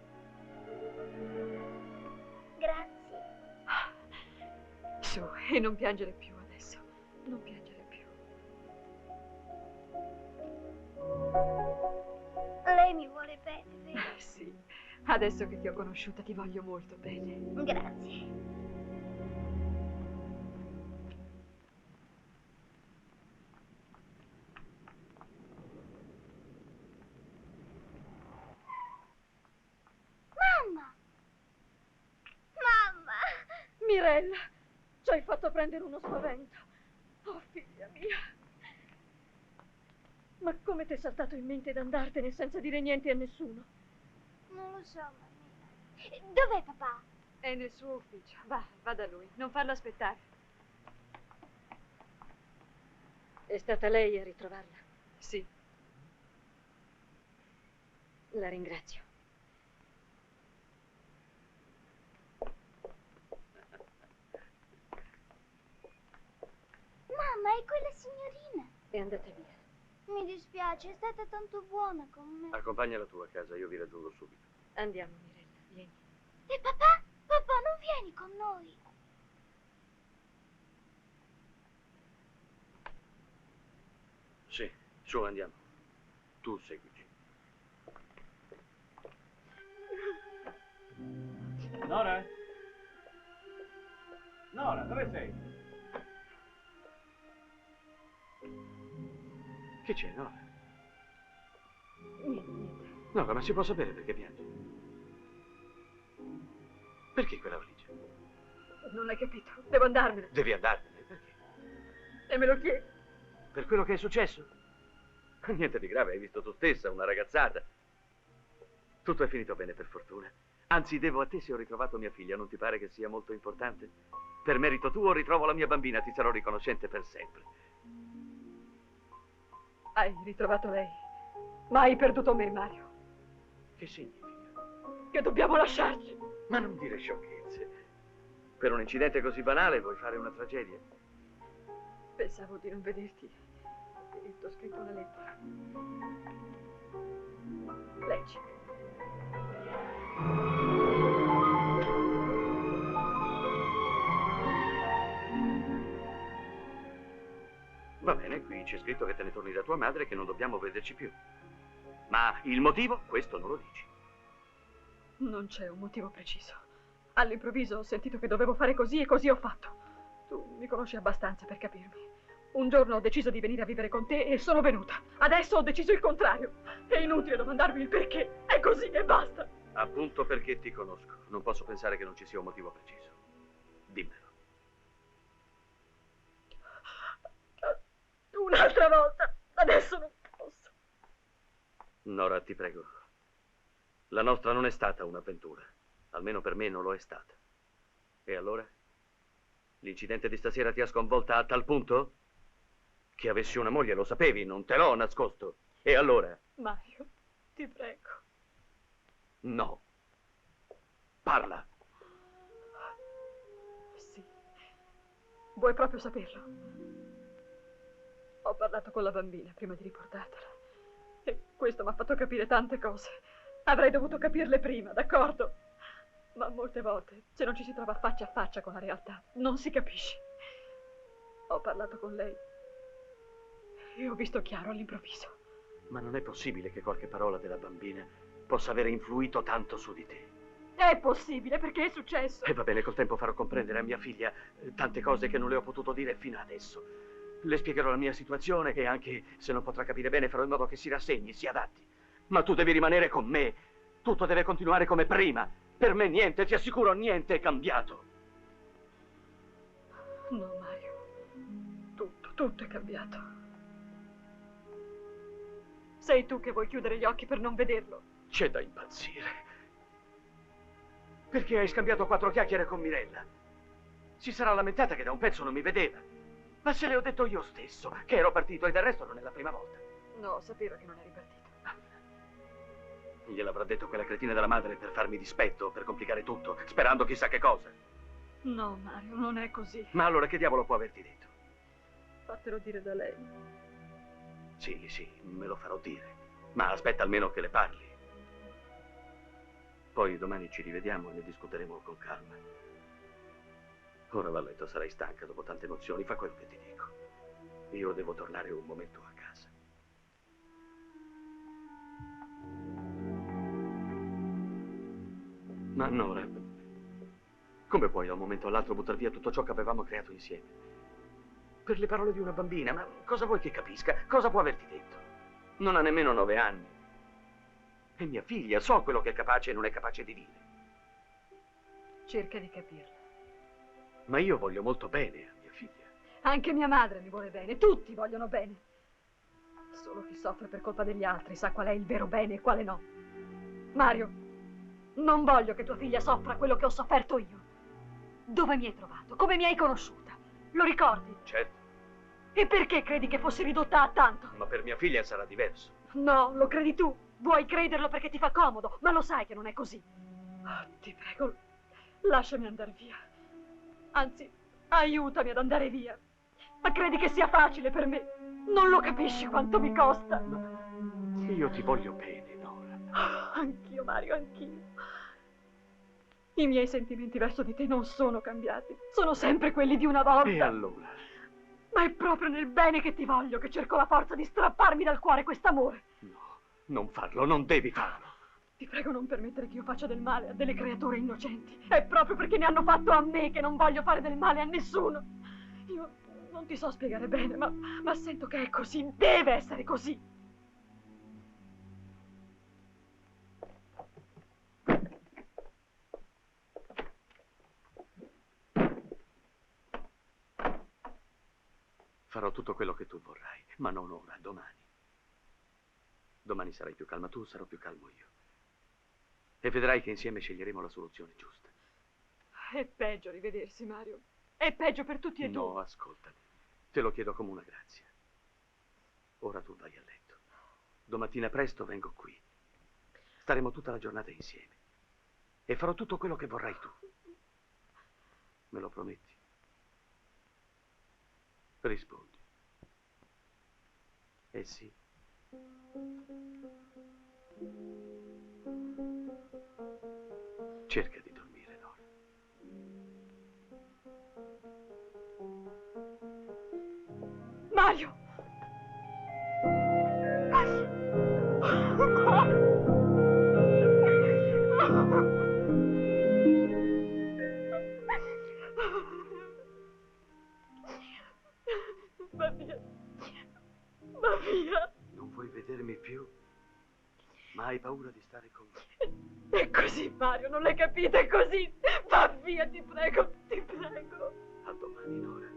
H: Grazie.
I: Su, e non piangere più adesso. Non piangere più.
H: Lei mi vuole bene, vero?
I: Sì, adesso che ti ho conosciuta ti voglio molto bene.
H: Grazie. Mamma! Mamma!
K: Mirella, ci hai fatto prendere uno spavento. Oh, figlia mia. Ma come ti è saltato in mente d'andartene senza dire niente a nessuno?
H: Non lo so, mammina. Dov'è papà?
I: È nel suo ufficio. Va da lui. Non farlo aspettare.
K: È stata lei a ritrovarla?
I: Sì.
K: La ringrazio.
H: Mamma, è quella signorina.
K: È andata via.
H: Mi dispiace, è stata tanto buona con me.
B: Accompagnala tu a casa, io vi raggiungo subito.
K: Andiamo, Mirella, vieni.
H: E papà? Papà, non vieni con noi?
B: Sì, su, andiamo. Tu seguici.
D: Nora? Nora, dove sei?
B: Che c'è, Nora?
K: Niente.
B: Nora, ma si può sapere perché piangi? Perché quella valigia?
I: Non hai capito. Devo andarmene.
B: Devi andartene, perché?
I: E me lo chiedi.
B: Per quello che è successo? Niente di grave, hai visto tu stessa, una ragazzata. Tutto è finito bene, per fortuna. Anzi, devo a te se ho ritrovato mia figlia, non ti pare che sia molto importante? Per merito tuo ritrovo la mia bambina, ti sarò riconoscente per sempre.
I: Hai ritrovato lei, ma hai perduto me, Mario.
B: Che significa?
I: Che dobbiamo lasciarci.
B: Ma non dire sciocchezze. Per un incidente così banale vuoi fare una tragedia?
I: Pensavo di non vederti e ti ho scritto una lettera. Leggi.
B: Va bene, qui c'è scritto che te ne torni da tua madre e che non dobbiamo vederci più. Ma il motivo? Questo non lo dici.
I: Non c'è un motivo preciso. All'improvviso ho sentito che dovevo fare così e così ho fatto. Tu mi conosci abbastanza per capirmi. Un giorno ho deciso di venire a vivere con te e sono venuta. Adesso ho deciso il contrario. È inutile domandarmi il perché. È così e basta.
B: Appunto perché ti conosco. Non posso pensare che non ci sia un motivo preciso. Dimmelo.
K: Un'altra volta. Adesso non posso.
B: Nora, ti prego. La nostra non è stata un'avventura. Almeno per me non lo è stata. E allora? L'incidente di stasera ti ha sconvolta a tal punto? Che avessi una moglie, lo sapevi, non te l'ho nascosto. E allora?
I: Mario, ti prego.
B: No. Parla.
I: Sì. Vuoi proprio saperlo? Ho parlato con la bambina prima di riportartela. E questo mi ha fatto capire tante cose. Avrei dovuto capirle prima, d'accordo? Ma molte volte, se non ci si trova faccia a faccia con la realtà, non si capisce. Ho parlato con lei e ho visto chiaro all'improvviso.
E: Ma non è possibile che qualche parola della bambina possa avere influito tanto su di te.
I: È possibile, perché è successo.
E: E va bene, col tempo farò comprendere a mia figlia tante cose che non le ho potuto dire fino adesso. Le spiegherò la mia situazione e anche se non potrà capire bene farò in modo che si rassegni, si adatti. Ma tu devi rimanere con me. Tutto deve continuare come prima. Per me niente, ti assicuro, niente è cambiato.
I: No, Mario. Tutto è cambiato. Sei tu che vuoi chiudere gli occhi per non vederlo.
E: C'è da impazzire. Perché hai scambiato 4 chiacchiere con Mirella? Si sarà lamentata che da un pezzo non mi vedeva. Ma se le ho detto io stesso che ero partito e del resto non è la prima volta.
I: No, sapeva che non eri partito.
E: Gliel'avrà detto quella cretina della madre per farmi dispetto, per complicare tutto, sperando chissà che cosa.
I: No, Mario, non è così.
E: Ma allora che diavolo può averti detto?
I: Fatelo dire da lei.
E: Sì, me lo farò dire. Ma aspetta almeno che le parli. Poi domani ci rivediamo e ne discuteremo con calma. Ora va a letto, sarai stanca dopo tante emozioni, fa quello che ti dico. Io devo tornare un momento a casa. Ma Nora, come puoi da un momento all'altro buttar via tutto ciò che avevamo creato insieme? Per le parole di una bambina, ma cosa vuoi che capisca? Cosa può averti detto? Non ha nemmeno 9 anni. È mia figlia, so quello che è capace e non è capace di dire.
I: Cerca di capirla.
E: Ma io voglio molto bene a mia figlia.
I: Anche mia madre mi vuole bene, tutti vogliono bene. Solo chi soffre per colpa degli altri sa qual è il vero bene e quale no. Mario, non voglio che tua figlia soffra quello che ho sofferto io. Dove mi hai trovato? Come mi hai conosciuta? Lo ricordi?
E: Certo.
I: E perché credi che fossi ridotta a tanto?
E: Ma per mia figlia sarà diverso.
I: No, lo credi tu. Vuoi crederlo perché ti fa comodo, ma lo sai che non è così. Oh, ti prego, lasciami andare via. Anzi, aiutami ad andare via. Ma credi che sia facile per me? Non lo capisci quanto mi costa.
E: Io ti voglio bene, Nora.
I: Oh, anch'io, Mario, anch'io. I miei sentimenti verso di te non sono cambiati. Sono sempre quelli di una volta.
E: E allora?
I: Ma è proprio nel bene che ti voglio che cerco la forza di strapparmi dal cuore quest'amore.
E: Non farlo, non devi farlo.
I: Ti prego non permettere che io faccia del male a delle creature innocenti. È proprio perché ne hanno fatto a me che non voglio fare del male a nessuno. Io non ti so spiegare bene, ma sento che è così. Deve essere così.
E: Farò tutto quello che tu vorrai, ma non ora, domani. Domani sarai più calma tu, sarò più calmo io. E vedrai che insieme sceglieremo la soluzione giusta.
I: È peggio rivedersi, Mario. È peggio per tutti e due.
E: No, ascoltami. Te lo chiedo come una grazia. Ora tu vai a letto. Domattina presto vengo qui. Staremo tutta la giornata insieme. E farò tutto quello che vorrai tu. Me lo prometti? Rispondi. Eh sì. Cerca di dormire, Nora.
I: Mario! Va via. Va via.
E: Non vuoi vedermi più? Ma hai paura di stare con me?
I: È così, Mario, non l'hai capito, è così. Va via, ti prego, ti prego.
E: A domani, Nora.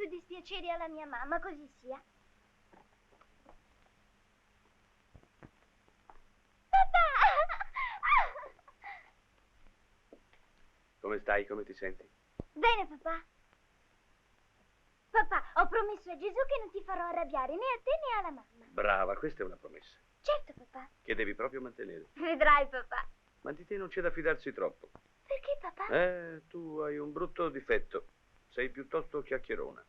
H: più dispiaceri alla mia mamma, così sia. Papà!
B: Come stai? Come ti senti?
H: Bene, papà. Papà, ho promesso a Gesù che non ti farò arrabbiare né a te né alla mamma.
B: Brava, questa è una promessa
H: Certo, papà.
B: che devi proprio mantenere.
H: Vedrai, papà.
B: Ma di te non c'è da fidarsi troppo.
H: Perché, papà?
B: Tu hai un brutto difetto. Sei piuttosto chiacchierona.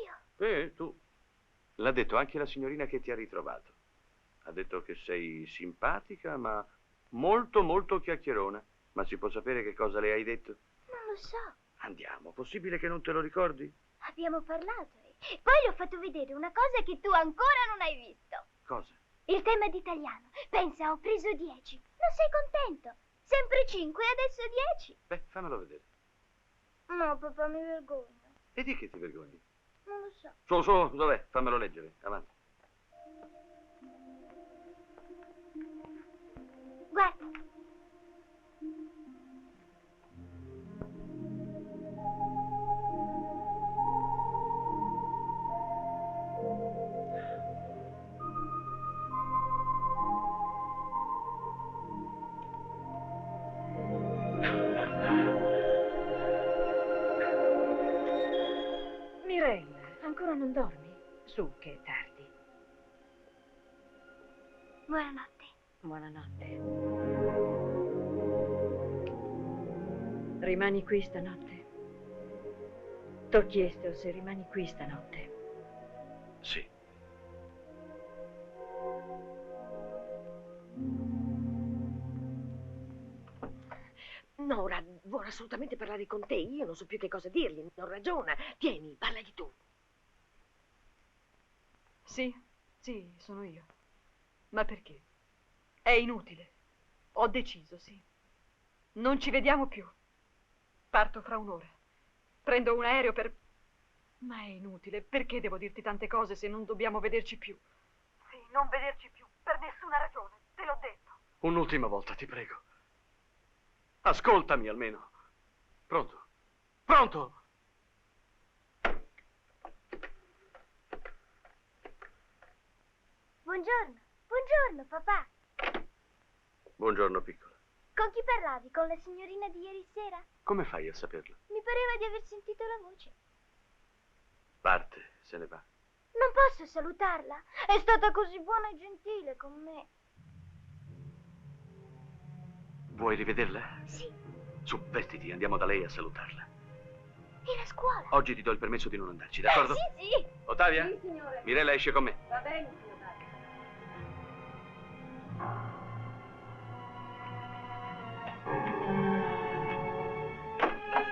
H: Io?
B: Tu. L'ha detto anche la signorina che ti ha ritrovato. Ha detto che sei simpatica, ma molto, molto chiacchierona. Ma si può sapere che cosa le hai detto?
H: Non lo so.
B: Andiamo, possibile che non te lo ricordi?
H: Abbiamo parlato e poi le ho fatto vedere una cosa che tu ancora non hai visto.
B: Cosa?
H: Il tema d'italiano. Pensa, ho preso 10. Non sei contento? Sempre 5 e adesso 10.
B: Beh, fammelo vedere.
H: No, papà, mi vergogno.
B: E di che ti vergogni?
H: Non lo so.
B: Su, dov'è? Fammelo leggere, avanti.
H: Guarda.
K: Mirella, ancora non dormi? Su, che è tardi.
H: Buonanotte.
K: Buonanotte. Rimani qui stanotte? T'ho chiesto se rimani qui stanotte.
B: Sì.
K: Nora vuole assolutamente parlare con te. Io non so più che cosa dirgli. Non ragiona. Tieni, parlagli tu.
I: Sì, sono io. Ma perché? È inutile. Ho deciso, sì. Non ci vediamo più. Parto fra un'ora. Prendo un aereo per... Ma è inutile. Perché devo dirti tante cose se non dobbiamo vederci più? Sì, non vederci più. Per nessuna ragione. Te l'ho detto.
E: Un'ultima volta, ti prego. Ascoltami almeno. Pronto? Pronto?
H: Buongiorno. Buongiorno, papà.
B: Buongiorno, piccola.
H: Con chi parlavi? Con la signorina di ieri sera?
B: Come fai a saperlo?
H: Mi pareva di aver sentito la voce.
B: Parte, se ne va.
H: Non posso salutarla. È stata così buona e gentile con me.
E: Vuoi rivederla?
H: Sì.
E: Su, vestiti, andiamo da lei a salutarla.
H: Era a scuola.
E: Oggi ti do il permesso di non andarci, d'accordo?
H: Sì.
E: Ottavia?
H: Sì, signore.
E: Mirella esce con me.
K: Va bene, signor Mario.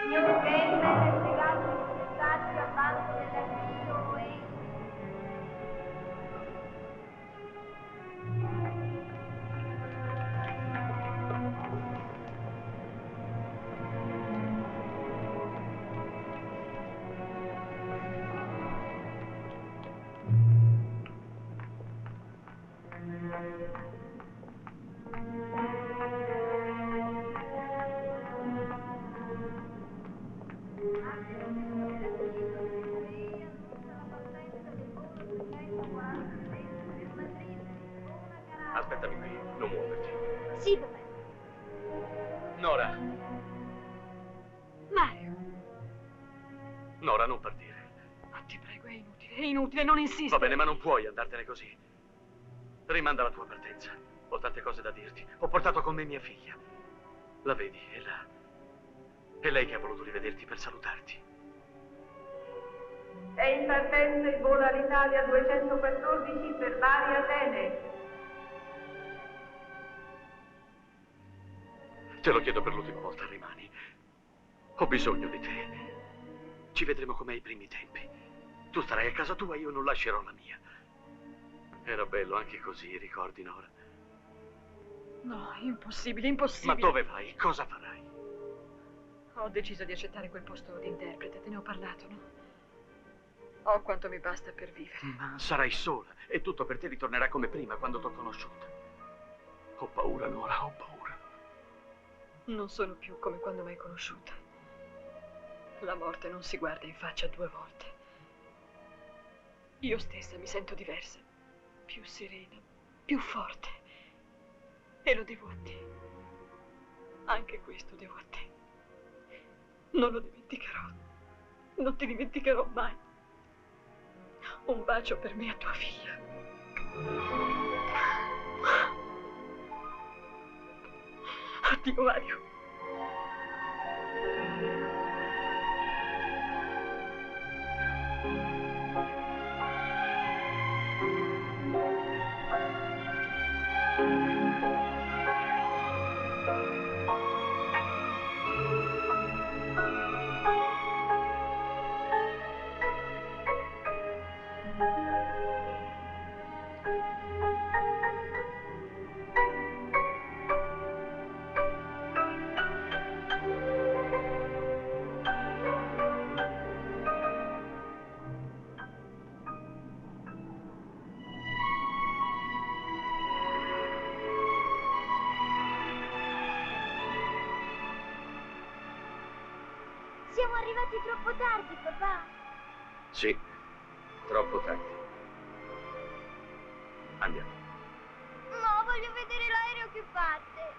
H: Signor Gamer, è spiegato i risultati al banco dell'archivio e...
B: Aspettami qui, non muoverti.
H: Sì, papà.
E: Nora.
I: Mario.
E: Nora, non partire.
I: Ma ti prego, è inutile, non insistere.
E: Va bene, ma non puoi andartene così. Rimanda la tua partenza. Ho tante cose da dirti. Ho portato con me mia figlia. La vedi, è là. È lei che ha voluto rivederti per salutarti.
J: È in partenza il volo all'Italia 214 per Bari Atene.
E: Te lo chiedo per l'ultima volta, rimani. Ho bisogno di te. Ci vedremo come ai primi tempi. Tu starai a casa tua e io non lascerò la mia. Era bello anche così, ricordi, Nora?
I: No, impossibile, impossibile.
E: Ma dove vai? Cosa farai?
I: Ho deciso di accettare quel posto di interprete, te ne ho parlato, no? Ho quanto mi basta per vivere.
E: Ma sarai sola e tutto per te ritornerà come prima quando t'ho conosciuta. Ho paura, Nora, ho paura.
I: Non sono più come quando m'hai conosciuta. La morte non si guarda in faccia 2 volte. io stessa mi sento diversa, più serena, più forte. E lo devo a te. Anche questo devo a te. Non lo dimenticherò. Non ti dimenticherò mai. Un bacio per me a tua figlia. Addio, Mario.
H: Siamo arrivati troppo tardi, papà.
B: Sì, troppo tardi. Andiamo.
H: No, voglio vedere l'aereo che parte.